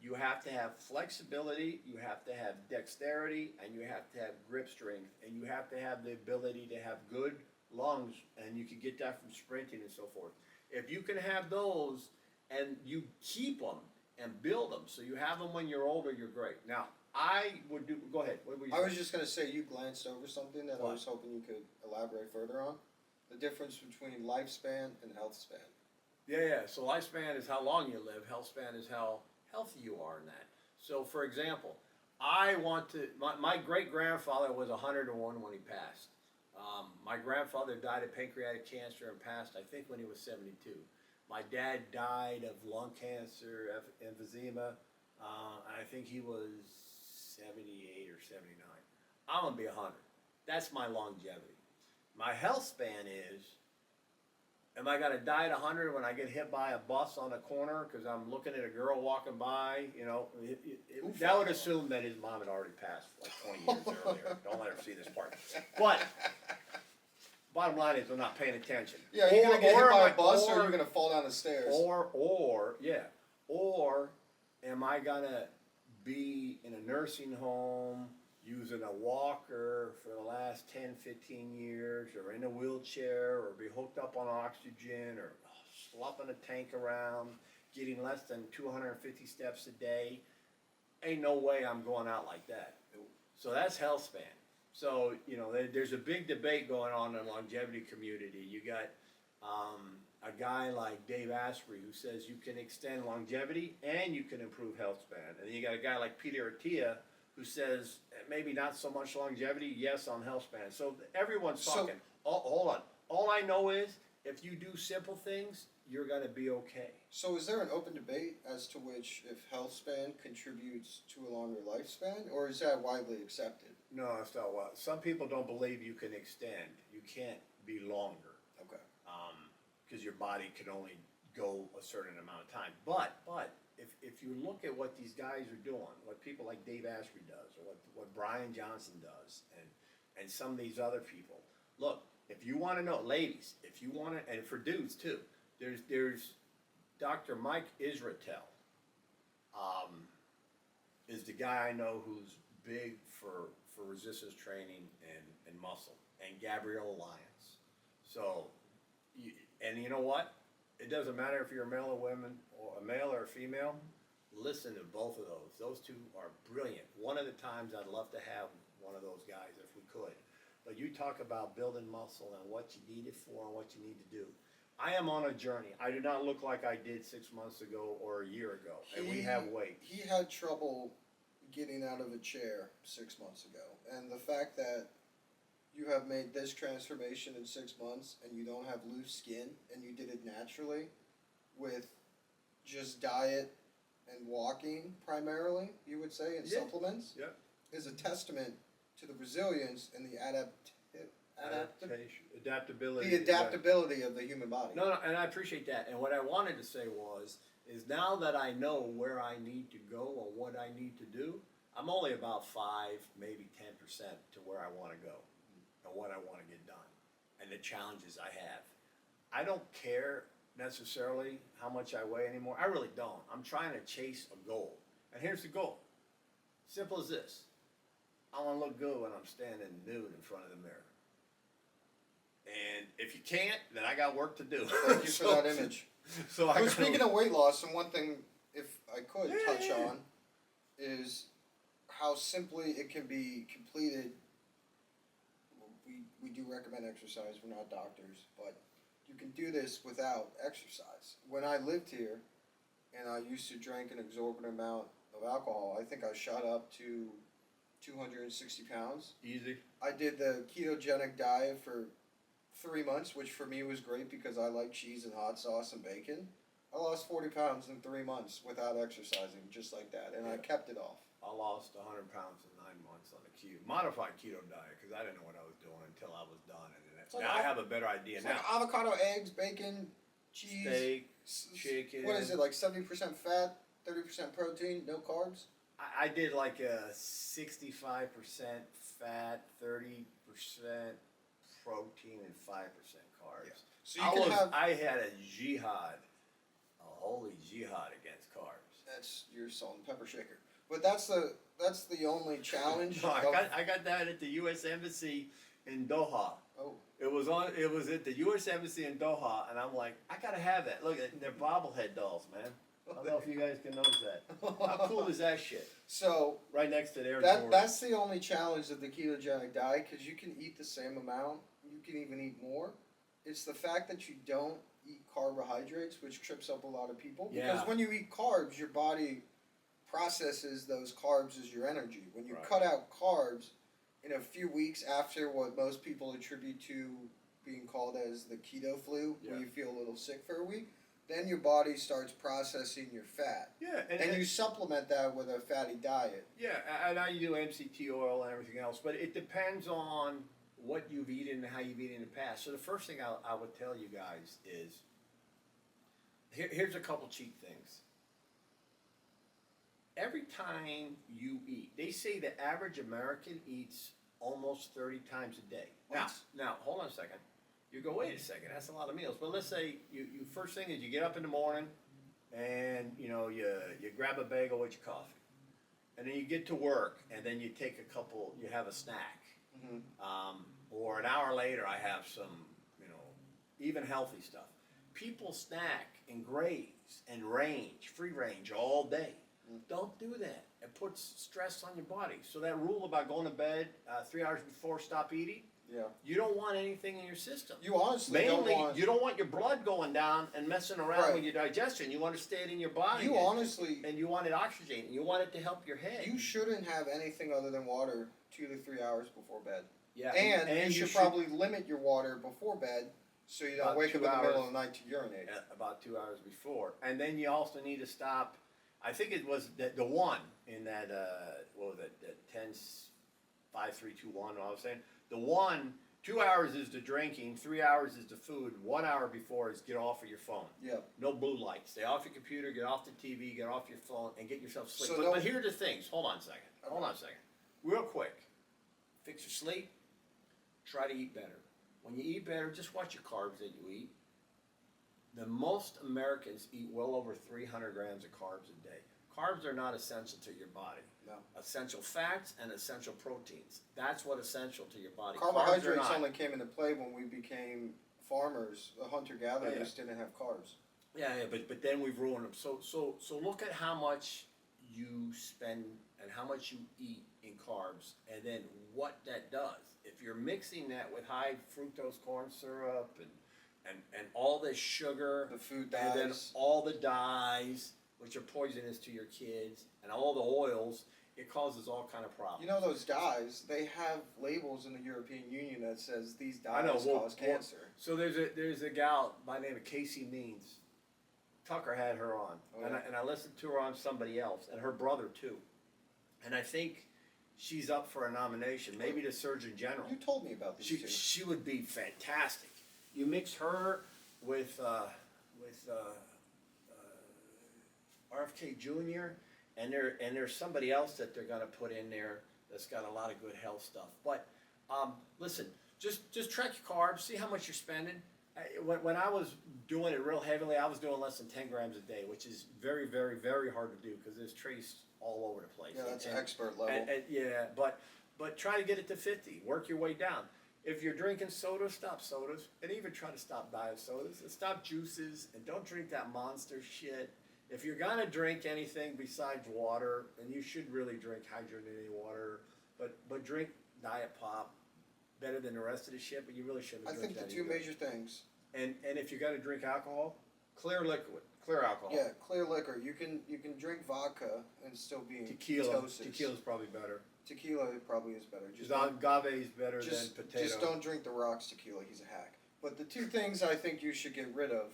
You have to have flexibility, you have to have dexterity, and you have to have grip strength, and you have to have the ability to have good lungs, and you can get that from sprinting and so forth. If you can have those, and you keep them and build them, so you have them when you're older, you're great. Now, I would do, go ahead, what were you I saying? was just going to say you glanced over something that I What? was hoping you could elaborate further on. The difference between lifespan and health span. Yeah, so lifespan is how long you live, health span is how healthy you are in that. So, for example, my great-grandfather was 101 when he passed. My grandfather died of pancreatic cancer and passed, I think, when he was 72. My dad died of lung cancer, emphysema, and I think he was 78 or 79. I'm going to be 100. That's my longevity. My health span is Am I gonna die at 100 when I get hit by a bus on a corner because I'm looking at a girl walking by? You know, that would assume that his mom had already passed like 20 years earlier. Don't let her see this part. But bottom line is, I'm not paying attention. Yeah, you're gonna get hit by a bus, or or you're gonna fall down the stairs. Or am I gonna be in a nursing home using a walker for the last 10, 15 years, or in a wheelchair, or be hooked up on oxygen, or slopping a tank around, getting less than 250 steps a day? Ain't no way I'm going out like that. So that's health span. So, you know, there's a big debate going on in the longevity community. You got a guy like Dave Asprey who says you can extend longevity and you can improve health span. And then you got a guy like Peter Attia who says maybe not so much longevity, yes, on health span. So everyone's talking. Hold on. All I know is if you do simple things, you're going to be okay. So is there an open debate as to which, if health span contributes to a longer lifespan, or is that widely accepted? No, it's not what. Some people don't believe you can extend. You can't be longer. Okay. Because your body can only go a certain amount of time. But if you look at what these guys are doing, what people like Dave Asprey does, or what Brian Johnson does, and some of these other people, look, if you want to know, ladies, if you want to, and for dudes too, there's Dr. Mike Israetel, is the guy I know who's big for resistance training and muscle, and Gabrielle Lyons. So, you know what? It doesn't matter if you're a male or woman, or a male or a female. Listen to both of those. Those two are brilliant. One of the times I'd love to have one of those guys if we could. But you talk about building muscle and what you need it for and what you need to do. I am on a journey. I do not look like I did 6 months ago or a year ago, and we have weight. He had trouble getting out of a chair 6 months ago, and the fact that you have made this transformation in 6 months and you don't have loose skin and you did it naturally with just diet and walking primarily, you would say, and supplements, is a testament to the resilience and the adaptability of the human body. No, and I appreciate that. And what I wanted to say is now that I know where I need to go or what I need to do, I'm only about 5, maybe 10% to where I want to go and what I want to get done and the challenges I have. I don't care necessarily how much I weigh anymore. I really don't. I'm trying to chase a goal. And here's the goal. Simple as this. I want to look good when I'm standing nude in front of the mirror. And if you can't, then I got work to do. Thank you for that image. So speaking of weight loss, and one thing, if I could touch on, is how simply it can be completed. We do recommend exercise. We're not doctors, but you can do this without exercise. When I lived here, and I used to drink an exorbitant amount of alcohol, I think I shot up to 260 pounds. Easy. I did the ketogenic diet for 3 months, which for me was great because I like cheese and hot sauce and bacon. I lost 40 pounds in 3 months without exercising, just like that, and I kept it off. I lost 100 pounds in 9 months on a modified keto diet because I didn't know what I was doing until I was done. And then now I have a better idea now. Like avocado, eggs, bacon, cheese, steak, chicken. What is it, like 70% fat, 30% protein, no carbs? I did like a 65% fat, 30% protein, and 5% carbs. Yeah. So I had a jihad, a holy jihad against carbs. That's your salt and pepper shaker. But that's the only challenge. No, I got that at the U.S. Embassy in Doha. Oh. It was at the U.S. Embassy in Doha, and I'm like, I gotta have that. Look, they're bobblehead dolls, man. I don't know if you guys can notice that. How cool is that shit? So right next to their that's the only challenge of the ketogenic diet, because you can eat the same amount, you can even eat more. It's the fact that you don't eat carbohydrates, which trips up a lot of people. Because when you eat carbs, your body processes those carbs as your energy. When you cut out carbs, in a few weeks after what most people attribute to being called as the keto flu, where you feel a little sick for a week, then your body starts processing your fat. Yeah, and you supplement that with a fatty diet. Yeah, and I do MCT oil and everything else, but it depends on what you've eaten and how you've eaten in the past. So the first thing I would tell you guys is, here's a couple cheap things. Every time you eat, they say the average American eats almost 30 times a day. Now, hold on a second. You go, wait a second, that's a lot of meals. But let's say you first thing is you get up in the morning and you grab a bagel with your coffee. And then you get to work and then you take you have a snack. Or an hour later I have some, even healthy stuff. People snack and graze and free range all day. Don't do that. It puts stress on your body. So that rule about going to bed 3 hours before, stop eating. Yeah. You don't want anything in your system. You honestly you don't want your blood going down and messing around with your digestion. You want to stay it in your body. You honestly. And you want it oxygenated. You want it to help your head. You shouldn't have anything other than water 2 to 3 hours before bed. Yeah. And you should probably limit your water before bed so you don't wake up in the middle of the night to urinate. About 2 hours before. And then you also need to stop. I think it was the one in that, what was it, that 10, 5, 3, 2, 1, all I was saying. The one, 2 hours is the drinking, 3 hours is the food, 1 hour before is get off of your phone. Yeah. No blue light. Stay off your computer, get off the TV, get off your phone, and get yourself sleep. So but here are the things. Hold on a second. Hold on a second. Real quick. Fix your sleep. Try to eat better. When you eat better, just watch your carbs that you eat. The most Americans eat well over 300 grams of carbs a day. Carbs are not essential to your body. No. Essential fats and essential proteins. That's what essential to your body. Carbohydrates only came into play when we became farmers. The hunter-gatherers didn't have carbs. Yeah, but then we've ruined them. So look at how much you spend and how much you eat in carbs, and then what that does. If you're mixing that with high fructose corn syrup and all this sugar, the food dyes, and then all the dyes, which are poisonous to your kids, and all the oils, it causes all kind of problems. You know those dyes? They have labels in the European Union that says these dyes cause cancer. So there's a gal by the name of Casey Means. Tucker had her on, and I listened to her on somebody else, and her brother too. And I think she's up for a nomination, maybe the Surgeon General. You told me about this too. She would be fantastic. You mix her with RFK Jr. and there's somebody else that they're gonna put in there that's got a lot of good health stuff. But listen, just track your carbs, see how much you're spending. When I was doing it real heavily, I was doing less than 10 grams a day, which is very, very, very hard to do because there's trace all over the place. Yeah, that's expert level. But try to get it to 50. Work your way down. If you're drinking soda, stop sodas, and even try to stop diet sodas, and stop juices, and don't drink that Monster shit. If you're gonna drink anything besides water, and you should really drink hydrated water, but drink Diet Pop, better than the rest of the shit, but you really shouldn't drink that. I think the two major things. And if you're gonna drink alcohol, clear alcohol. Yeah, clear liquor. You can drink vodka and still be in ketosis. Tequila's probably better. Tequila probably is better. Agave is better than potato. Just don't drink The Rock's tequila. He's a hack. But the two things I think you should get rid of.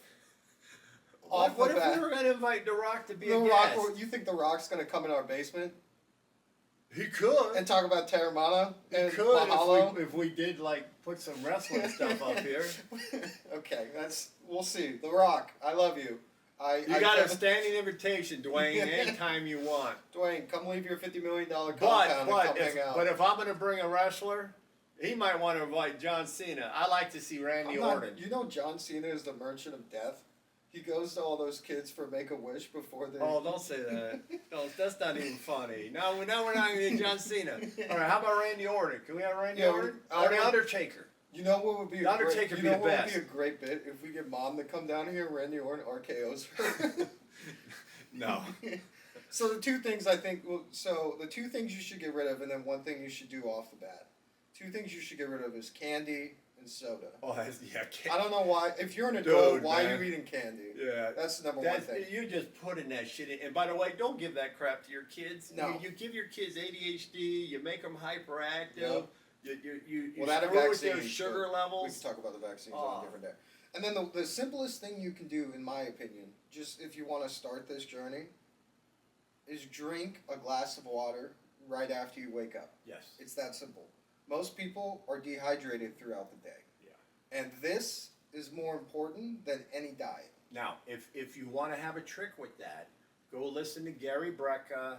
What if we were going to invite The Rock to be a guest? You think The Rock's going to come in our basement? He could. And talk about Terramana? He could if we did put some wrestling stuff up here. Okay, we'll see. The Rock, I love you. You got a standing invitation, Dwayne, anytime you want. Dwayne, come leave your $50 million compound and come hang out. But if I'm going to bring a wrestler, he might want to invite John Cena. I like to see Randy Orton. You know John Cena is the merchant of death? He goes to all those kids for Make-A-Wish before they... Oh, don't say that. No, that's not even funny. No, we're not going to get John Cena. All right, how about Randy Orton? Can we have Randy Orton? Or the Undertaker? You know what would be the Undertaker would be a great bit if we get Mom to come down here and Randy Orton RKO's her. No. So the two things I think the two things you should get rid of, and then one thing you should do off the bat. Two things you should get rid of is candy and soda. Oh, candy. I don't know why. If you're an adult, why are you eating candy? Yeah. That's the number one thing. You're just putting that shit in. And by the way, don't give that crap to your kids. No. You give your kids ADHD, you make them hyperactive. Yep. You that screw vaccine, with their sugar levels. We can talk about the vaccines on a different day. And then the simplest thing you can do, in my opinion, just if you want to start this journey, is drink a glass of water right after you wake up. Yes. It's that simple. most people are dehydrated throughout the day. Yeah. And this is more important than any diet. Now, if you want to have a trick with that, go listen to Gary Brecka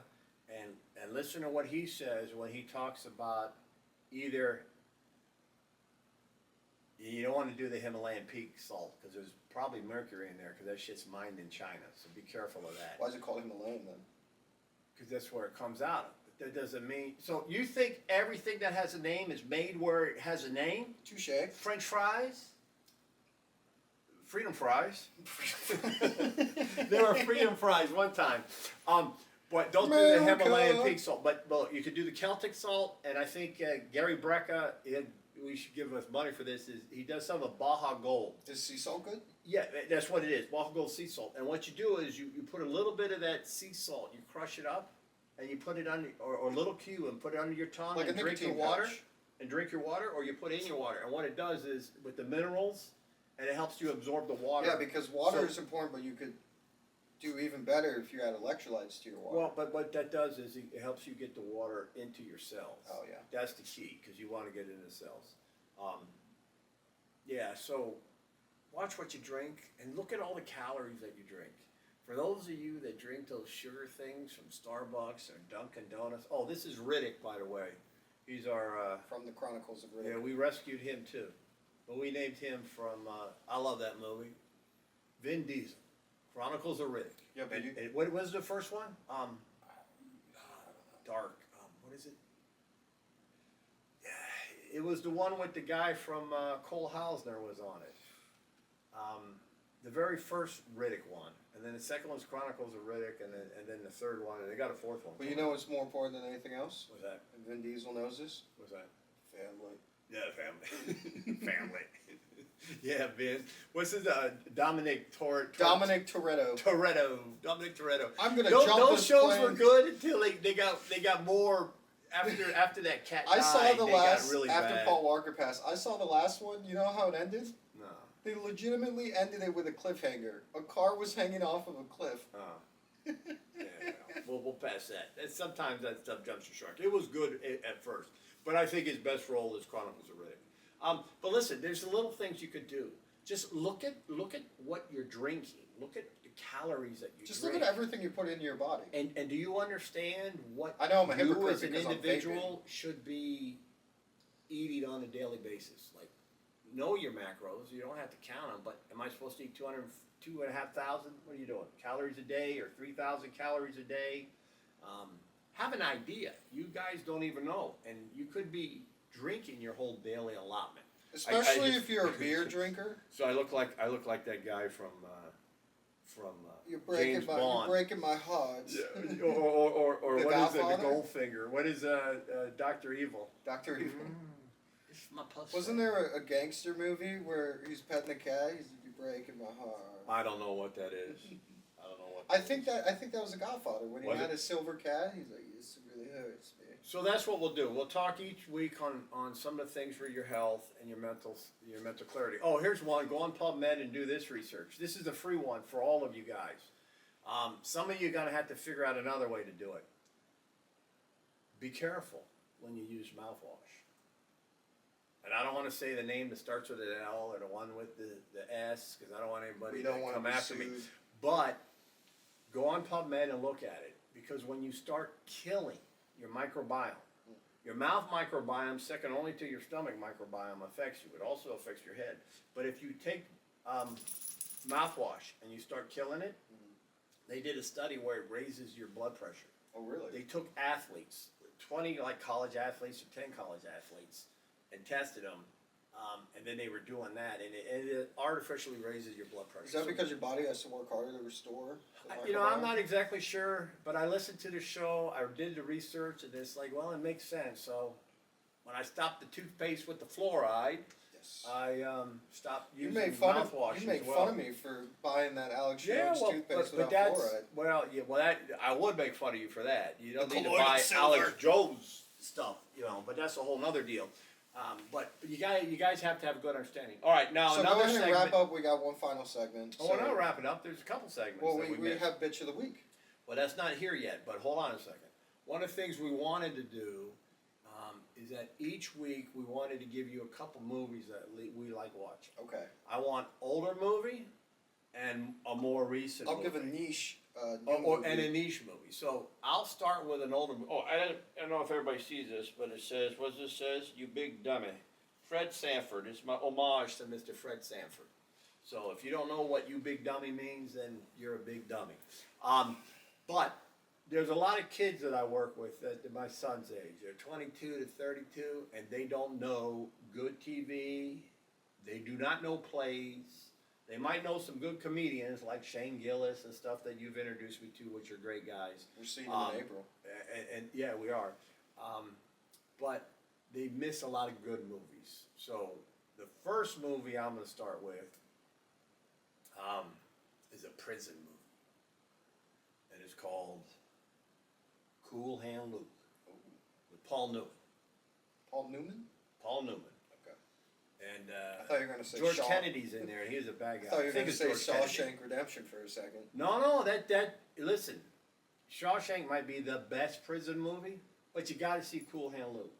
and listen to what he says when he talks about either you don't want to do the Himalayan peak salt because there's probably mercury in there because that shit's mined in China. So be careful of that. Why is it called Himalayan then? Because that's where it comes out of. But that doesn't mean. So you think everything that has a name is made where it has a name? Touche. French fries? Freedom fries. There were freedom fries one time. But don't do the Himalayan pink salt. But you could do the Celtic salt, and I think Gary Brecka, we should give us money for this, is he does some of Baja Gold. Is sea salt good? Yeah, that's what it is, Baja Gold sea salt. And what you do is you put a little bit of that sea salt, you crush it up, and you put it on, or a little cube, and put it under your tongue, Like and a drink your nicotine water. pouch. And drink your water, or you put it in your water. And what it does is, with the minerals, and it helps you absorb the water. Yeah, because water So- is important, but you could do even better if you add electrolytes to your water. Well, but what that does is it helps you get the water into your cells. Oh, yeah. That's the key, because you want to get it in the cells. Yeah, so watch what you drink and look at all the calories that you drink. For those of you that drink those sugar things from Starbucks or Dunkin' Donuts, oh, this is Riddick, by the way. He's our, From the Chronicles of Riddick. yeah, we rescued him too. But we named him from, I love that movie, Vin Diesel, Chronicles of Riddick. Yeah, but you- And what was the first one? Dark. What is it? It was the one with the guy from Cole Hausner was on it. The very first Riddick one, and then the second one's Chronicles of Riddick, and then the third one, and they got a fourth one. But you know what's more important than anything else? What's that? And Vin Diesel knows this? What's that? Family. Yeah, family. Family. Yeah, Vin. What's his Dominic Toretto. Toretto. Dominic Toretto. I'm gonna those, jump those this shows plane. were good until they got more after that cat I died. saw the they last, got really after bad. Paul Walker passed, I saw the last one. You know how it ended? No. They legitimately ended it with a cliffhanger. A car was hanging off of a cliff. Yeah, we'll pass that. Sometimes that stuff jumps the shark. It was good at first, but I think his best role is Chronicles of Riddick. But listen, there's the little things you could do. Just look at what you're drinking. Look at the calories that you Just drink. look at everything you put into your body. And do you understand what I know I'm a you hypocrite as an because I'm individual should be eating on a daily basis? Like, know your macros. You don't have to count them, but am I supposed to eat 2,500? What are you doing? Calories a day or 3,000 calories a day? Have an idea. You guys don't even know, and you could be drinking your whole daily allotment. Especially if you're a beer drinker. So I look like that guy from You're breaking James my Bond. you're breaking my hearts. Yeah, or The what is it? The Godfather? Goldfinger. What is Dr. Evil? Dr. Evil. It's my pussy. Wasn't there a gangster movie where he's petting a cat? He's like, you're breaking my heart. I don't know what that is. I don't know what. I think that was a Godfather when he Was had it? a silver cat. He's like, this really hurts me. So that's what we'll do. We'll talk each week on some of the things for your health and your mental clarity. Oh, here's one. Go on PubMed and do this research. This is a free one for all of you guys. Some of you are going to have to figure out another way to do it. Be careful when you use mouthwash. And I don't want to say the name that starts with an L or the one with the S because I don't want anybody We don't to want come to be after me. sued. But go on PubMed and look at it because when you start killing your microbiome, your mouth microbiome, second only to your stomach microbiome, affects you. It also affects your head. But if you take mouthwash and you start killing it, they did a study where it raises your blood pressure. Oh, really? They took athletes, 20 like college athletes or 10 college athletes, and tested them. And then they were doing that, and it artificially raises your blood pressure. Is that So- because your body has to work harder to restore? the you know, I'm microbiome? not exactly sure, but I listened to the show. I did the research, and it's like, well, it makes sense. So when I stopped the toothpaste with the fluoride, Yes. I stopped You using made fun of mouthwash you made as well. fun of me for buying that Alex Yeah, Jones well, toothpaste but without that's fluoride. that I would make fun of you for that. You don't The need to colloidal buy silver. Alex Jones stuff, you know. But that's a whole nother deal. But you guys have to have a good understanding. All right, now So another go ahead and segment. wrap up. We got one final segment. Oh, we're not wrapping up. There's a couple segments. Well, that we missed. have bitch of the week. Well, that's not here yet, but hold on a second. One of the things we wanted to do is that each week we wanted to give you a couple movies that we like watching. Okay. I want older movie and a more recent I'll movie. give a niche. And a niche movie. So I'll start with an older movie. Oh, I don't know if everybody sees this, but it says, what does this says? You big dummy. Fred Sanford. It's my homage To Mr. Fred Sanford. So if you don't know what you big dummy means, then you're a big dummy. But there's a lot of kids that I work with at my son's age. They're 22 to 32, and they don't know good TV. They do not know plays. They might know some good comedians like Shane Gillis and stuff that you've introduced me to, which are great guys. We're seeing them in April. And yeah, we are. But they miss a lot of good movies. So the first movie I'm going to start with is a prison movie. And it's called Cool Hand Luke with Paul Newman. Paul Newman? Paul Newman. Okay. And I thought you were going to say George Kennedy's in there, and he was a bad guy. I thought you were going to say George Kennedy. Shawshank Redemption for a second. No, listen, Shawshank might be the best prison movie, but you got to see Cool Hand Luke.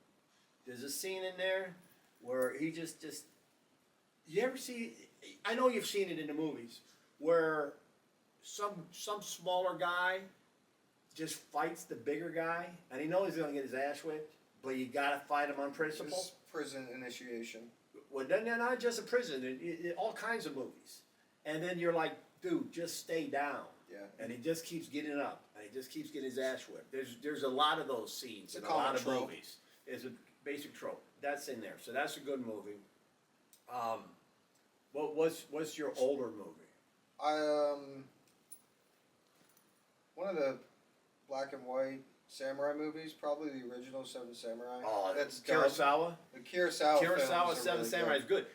There's a scene in there where he just, you ever see, I know you've seen it in the movies, where some smaller guy just fights the bigger guy, and he knows he's going to get his ass whipped, but you got to fight him on principle. This prison initiation. Well, then they're not just a prison, all kinds of movies. And then you're like, dude, just stay down. Yeah. And he just keeps getting up, and he just keeps getting his ass whipped. There's a lot of those scenes in a lot of trope. movies. It's a basic trope. That's in there, so that's a good movie. What's your older movie? One of the black and white samurai movies, probably the original Seven Samurai. Oh, that's Kurosawa. The Kurosawa. Kurosawa films are Seven really Samurai is good. good.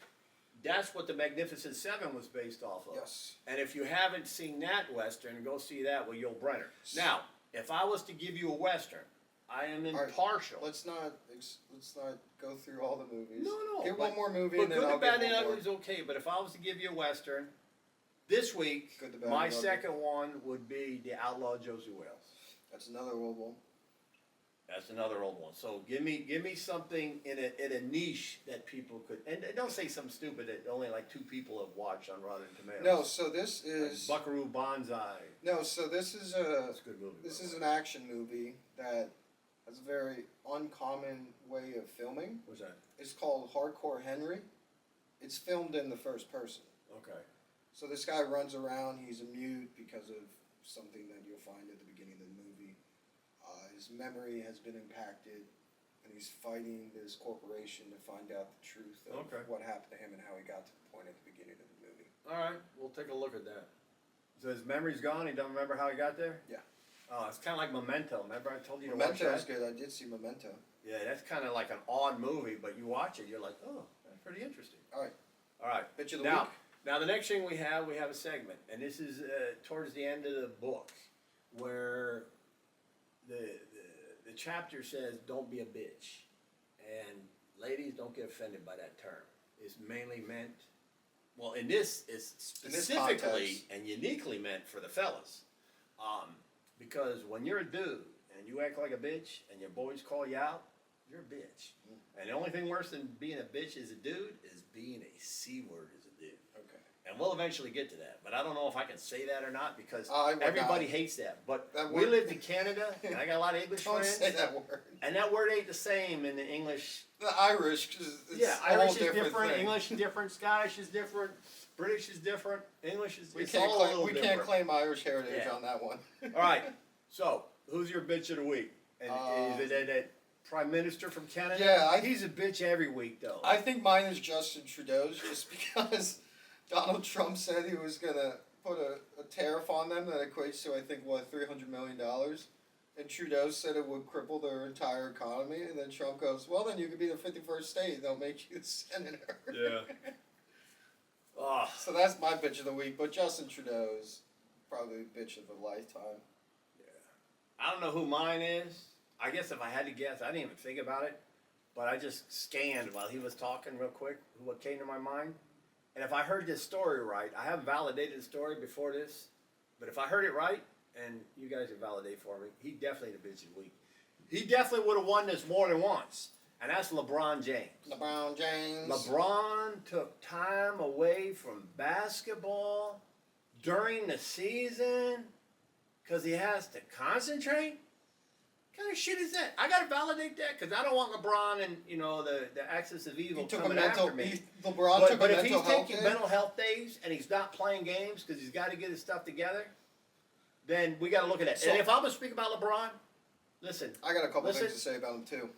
That's what the Magnificent Seven was based off of. Yes. And if you haven't seen that Western, go see that with Yul Brynner. Now, if I was to give you a Western, I am impartial. Let's not go through all the movies. No. Give one more movie But and then Good, I'll the Bad, give and the one more. Ugly is okay. But if I was to give you a Western, this week, Good, the Bad, my and the Ugly. second one would be The Outlaw Josie Wales. That's another old one. That's another old one. So give me something in a niche that people could, and don't say something stupid that only like 2 people have watched on Rotten Tomatoes. No, so this is Like Buckaroo Banzai. no, so this is That's a good movie. this by is the an way. action movie that has a very uncommon way of filming. What's that? It's called Hardcore Henry. It's filmed in the first person. Okay. So this guy runs around. He's a mute because of something that you'll find at the beginning of the movie. His memory has been impacted, and he's fighting this corporation to find out the truth of what happened to him and how he got to the point at the beginning of the movie. All right, we'll take a look at that. So his memory's gone. He doesn't remember how he got there. Yeah. Oh, it's kind of like Memento. Remember I told you to watch Memento is that? good. I did see Memento. Yeah, that's kind of like an odd movie, but you watch it, you're like, oh, that's pretty interesting. All right. All right. Bitch of the Now, week. now the next thing we have a segment, and this is towards the end of the book, where the chapter says, "Don't be a bitch," and ladies, don't get offended by that term. It's mainly meant, well, in this is specifically context. and uniquely meant for the fellas, because when you're a dude and you act like a bitch and your boys call you out, you're a bitch. And the only thing worse than being a bitch as a dude is being a C word as a dude. Okay. And we'll eventually get to that. But I don't know if I can say that or not because I would everybody not. hates that. But That we word- lived in Canada and I got a lot of English Don't friends. say that word. And that word ain't the same in the English. The Irish is Yeah, a whole Irish is different different, thing. English is different, Scottish is different, British is different, English is We it's can't all a claim, little we different. can't claim Irish heritage Yeah. on that one. All right. So, who's your bitch of the week? And is it that Prime Minister from Canada? Yeah, he's a bitch every week though. I think mine is Justin Trudeau's just because Donald Trump said he was going to put a tariff on them that equates to, I think, what, $300 million? And Trudeau said it would cripple their entire economy. And then Trump goes, well, then you could be the 51st state. They'll make you the senator. Yeah. Oh, So that's my bitch of the week. But Justin Trudeau is probably the bitch of a lifetime. I don't know who mine is. I guess if I had to guess, I didn't even think about it. But I just scanned while he was talking real quick what came to my mind. And if I heard this story right, I haven't validated the story before this, but if I heard it right, and you guys can validate for me, he definitely the bitch of the week. He definitely would have won this more than once. and that's LeBron James. LeBron James. LeBron took time away from basketball during the season because he has to concentrate. What kind of shit is that? I gotta validate that because I don't want LeBron and the axis of evil coming after me. LeBron took but a if he's mental health taking day. mental health days and he's not playing games because he's got to get his stuff together, then we got to look at that. So- and if I'm gonna speak about LeBron, listen, I got a couple Listen. things to say about him too.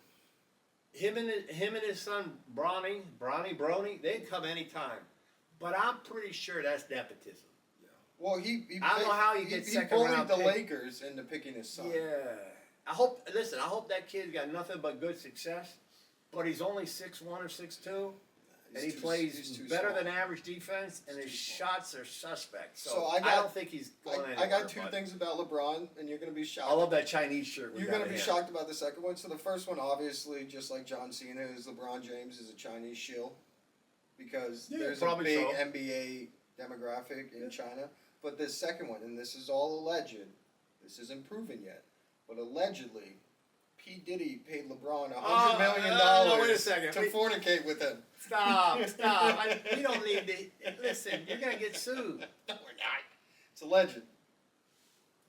him and his son Bronny, they can come anytime. But I'm pretty sure that's nepotism. Well, he I don't know how you get he second bullied round the pick. Lakers into picking his son. Yeah. I hope that kid's got nothing but good success. But he's only 6'1" or 6'2", and he He's plays too better small. than average defense, and his He's too small. shots are suspect. So, So I don't think he's going anywhere. I got two but things about LeBron, and you're gonna be shocked. I love that Chinese shirt. You're gonna be shocked about the second one. So the first one, obviously, just like John Cena, is LeBron James is a Chinese shill because Yeah, there's a probably big so. NBA demographic in China. But this second one, and this is all alleged, this isn't proven yet, but allegedly, P. Diddy paid LeBron $100 million no, wait a second. to fornicate with him. Stop. We don't need to. Listen, you're going to get sued. No, we're not. It's alleged.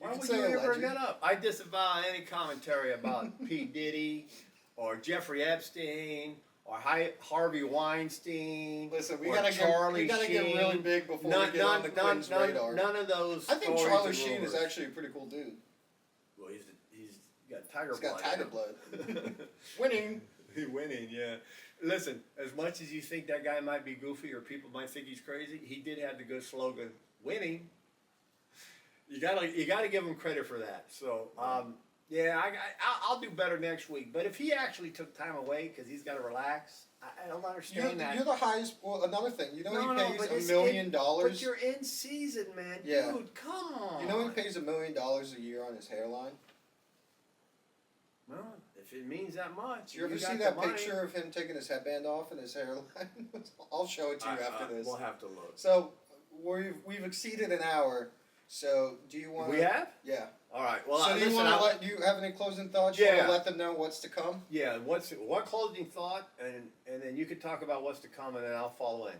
Why can would say you ever alleged. bring that up? I disavow any commentary about P. Diddy or Jeffrey Epstein or Harvey Weinstein. Listen, we or gotta Charlie get Sheen. really big before we get on the Quinn's radar. None of those. I think stories Charlie and Sheen is rumors. actually a pretty cool dude. Well, he's got tiger He's blood. got tiger blood. Winning. He's winning, yeah. Listen, as much as you think that guy might be goofy or people might think he's crazy, he did have the good slogan, winning. You gotta give him credit for that. So, yeah, I'll do better next week. But if he actually took time away because he's got to relax, I don't understand that. You're the highest. Well, another thing. You know he but pays it's $1 million. But you're in season, man. Yeah. Dude, come on. You know he pays $1 million a year on his hairline. Well, if it means that much. Did you ever got see the that money. picture of him taking his headband off and his hairline? I'll show it to you after this. We'll have to look. So we've exceeded an hour. So do you want? We have? Yeah. All right. Well, So do you listen, want to do you have any closing thoughts? You Yeah. want to let them know what's to come? Yeah, what closing thought, and then you can talk about what's to come, and then I'll follow in.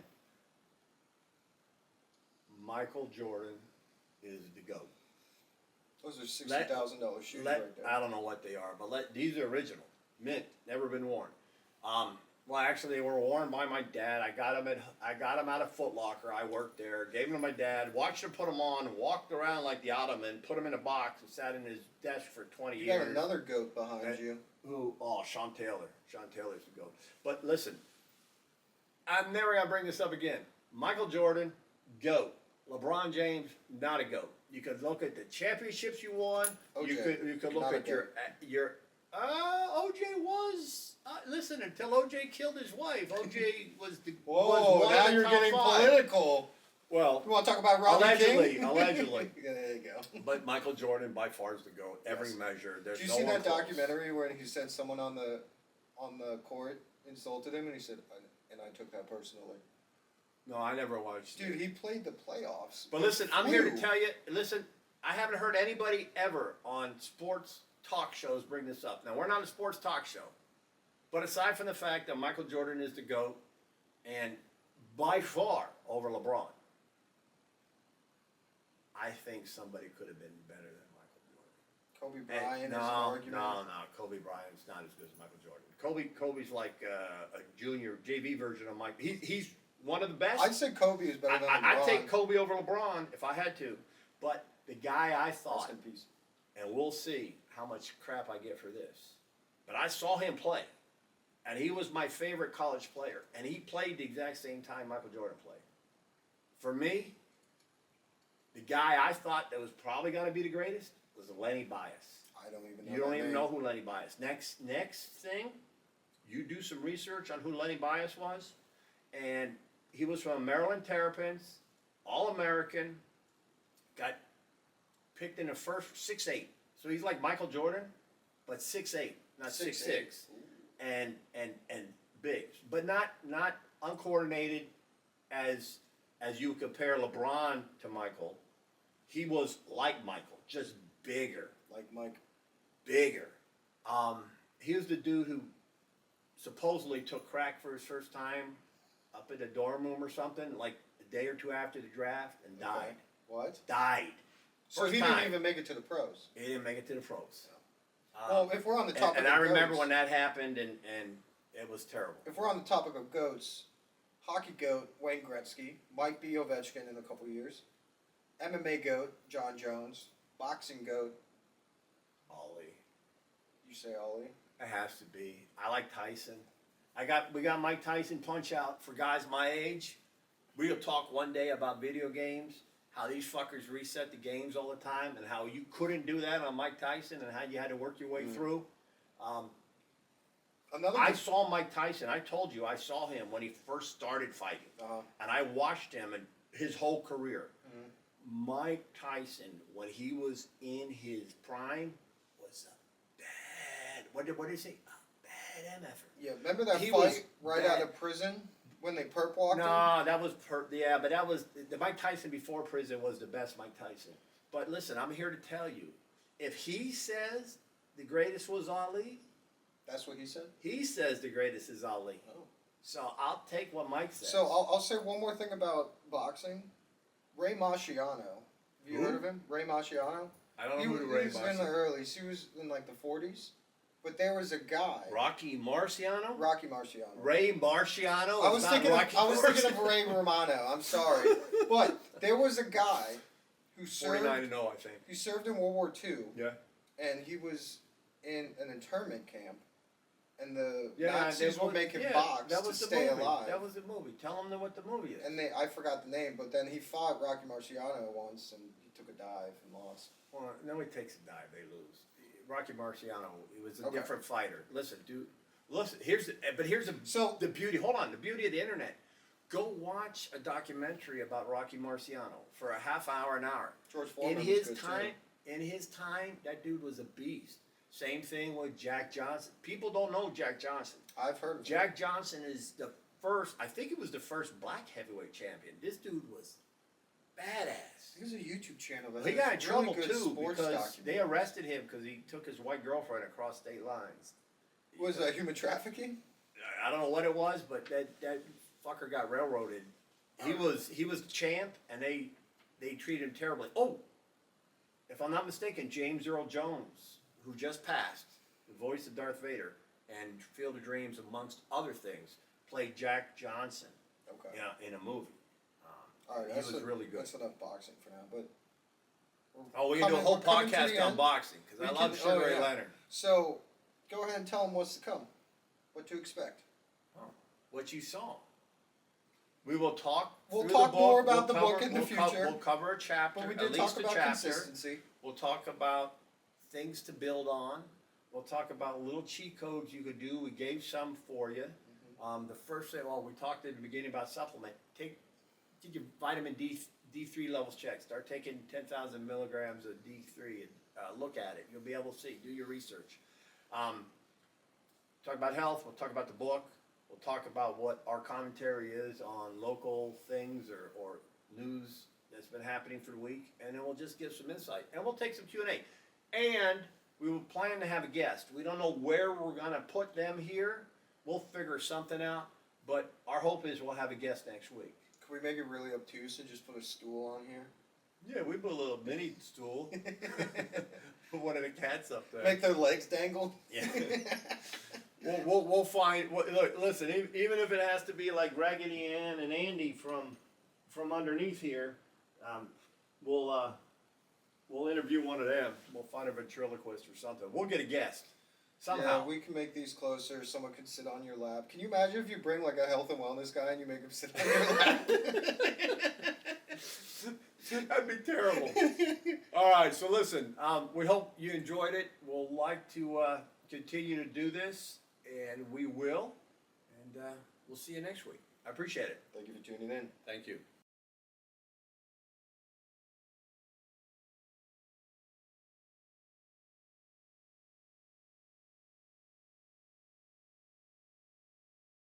Michael Jordan is the GOAT. Those are $60,000 shoes Let, right there. I don't know what they are, but these are original, mint, never been worn. Well, actually, they were worn by my dad. I got them out of Foot Locker. I worked there. Gave them to my dad. Watched him put them on. Walked around like the Ottoman. Put them in a box and sat in his desk for 20 You years. got another goat behind you. Who? Oh, Sean Taylor. Sean Taylor's the GOAT. But listen, I'm never gonna bring this up again. Michael Jordan, GOAT. LeBron James, not a GOAT. You could look at the championships you won. You OJ, could not look a at your. OJ was. Listen, until OJ killed his wife, OJ was the. Whoa! was one Now of the you're top getting five. political. Well, You want to talk about Rodney allegedly, King? allegedly. Yeah, there you go. But Michael Jordan by far is the GOAT. Every Yes. measure. There's Did you no see one that close. documentary where he said someone on the court insulted him, and he said, and I took that personally. No, I never watched. Dude, he played the playoffs. But listen, I'm here to Flew. tell you. Listen, I haven't heard anybody ever on sports talk shows bring this up. Now we're not a sports talk show, but aside from the fact that Michael Jordan is the GOAT, and by far over LeBron, I think somebody could have been better than Michael Jordan. Kobe And Bryant is an argument. no. Kobe Bryant's not as good as Michael Jordan. Kobe's like a junior JV version of Mike. He's one of the best. I'd say Kobe is better than LeBron. I'd take Kobe over LeBron if I had to, but the guy I thought, Rest in peace. and we'll see how much crap I get for this, but I saw him play, and he was my favorite college player, and he played the exact same time Michael Jordan played. For me, the guy I thought that was probably going to be the greatest was Lenny Bias. I don't even know. You don't that even name. know who Lenny Bias. Next thing, you do some research on who Lenny Bias was, and he was from Maryland Terrapins, All-American, got picked in the first 6'8". So he's like Michael Jordan, but 6'8", not 6'6", and big, but not uncoordinated as you compare LeBron to Michael. He was like Michael, just bigger. Like Mike. Bigger. He was the dude who supposedly took crack for his first time up in the dorm room or something, like a day or two after the draft, and died. What? Died. So First he time. didn't even make it to the pros. He didn't make it to the pros. Well, if we're on the topic and of I remember goats, when that happened, and it was terrible. if we're on the topic of goats, hockey goat Wayne Gretzky might be Ovechkin in a couple years. MMA goat John Jones. Boxing goat. Ollie. You say Ollie? It has to be. I like Tyson. We got Mike Tyson Punch Out for guys my age. We'll talk one day about video games, how these fuckers reset the games all the time, and how you couldn't do that on Mike Tyson, and how you had to work your way through. I saw Mike Tyson. I told you I saw him when he first started fighting, and I watched him and his whole career. Mike Tyson, when he was in his prime, was a bad. What did he say? A bad MFer. Yeah, remember that He fight was right bad. out of prison when they perp walked him? No, that was yeah, but that was the Mike Tyson before prison was the best Mike Tyson. But listen, I'm here to tell you, if he says the greatest was Ali, That's what he said? he says the greatest is Ali. Oh. So I'll take what Mike says. So I'll say one more thing about boxing. Ray Marciano. Have you Who? heard of him? Ray Marciano? I don't He know was who Ray in the Marciano. early. He was in like the 40s. But there was a guy, Rocky Marciano. Rocky Marciano. Ray Marciano. I is was not thinking Rocky of Marciano. Ray Romano. I'm sorry. But there was a guy who 49-0, I think. who served in World War II, Yeah. and he was in an internment camp, and the Yeah, Nazis they would make him yeah, box that to was the stay movie. alive. That was the movie. Tell them what the movie is. And I forgot the name, but then he fought Rocky Marciano once, and he took a dive and lost. Well, nobody takes a dive; they lose. Rocky Marciano, he was a Okay. different fighter. Listen, dude. Listen, here's the So- the beauty. Hold on, the beauty of the internet. Go watch a documentary about Rocky Marciano for a half hour, an hour. George Foreman In was his good time, that dude was a beast. Same thing with Jack Johnson. People don't know Jack Johnson. too. I've heard of him. Jack Johnson is the first. I think it was the first black heavyweight champion. This dude was badass. There's a YouTube channel that He has got in trouble really good too sports because documentaries. they arrested him because he took his white girlfriend across state lines. Was that human trafficking? I don't know what it was, but that fucker got railroaded. He was champ, and they treated him terribly. Oh, if I'm not mistaken, James Earl Jones, who just passed, the voice of Darth Vader and Field of Dreams, amongst other things, played Jack Johnson. Okay. In a movie. All right, He was really good. That's enough boxing for now. But Oh, we can do a whole we're coming to podcast the on end. boxing because I We love can- Sugar oh, Ray yeah. Leonard. So go ahead and tell them what's to come, what to expect. What you saw. We will talk. We'll through talk the book. more about the We'll book in the future. We'll cover a chapter, But we at did least talk a about chapter. consistency. We'll talk about things to build on. We'll talk about little cheat codes you could do. We gave some for you. The first thing, we talked at the beginning about supplement. Take your vitamin D3 levels checked. Start taking 10,000 milligrams of D3 and look at it. You'll be able to see. Do your research. Talk about health. We'll talk about the book. We'll talk about what our commentary is on local things or news that's been happening for the week, and then we'll just give some insight. And we'll take some Q&A. And we will plan to have a guest. We don't know where we're going to put them here. We'll figure something out, but our hope is we'll have a guest next week. Can we make it really obtuse and just put a stool on here? Yeah, we put a little mini stool. Put one of the cats up there. Make their legs dangle? Yeah. We'll find. Look, listen. Even if it has to be like Raggedy Ann and Andy from underneath here, we'll interview one of them. We'll find a ventriloquist or something. We'll get a guest somehow. Yeah, we can make these closer. Someone could sit on your lap. Can you imagine if you bring like a health and wellness guy and you make him sit on your lap? That'd be terrible. All right, so listen. We hope you enjoyed it. We'll like to continue to do this, and we will. And we'll see you next week. I appreciate it. Thank you for tuning in. Thank you.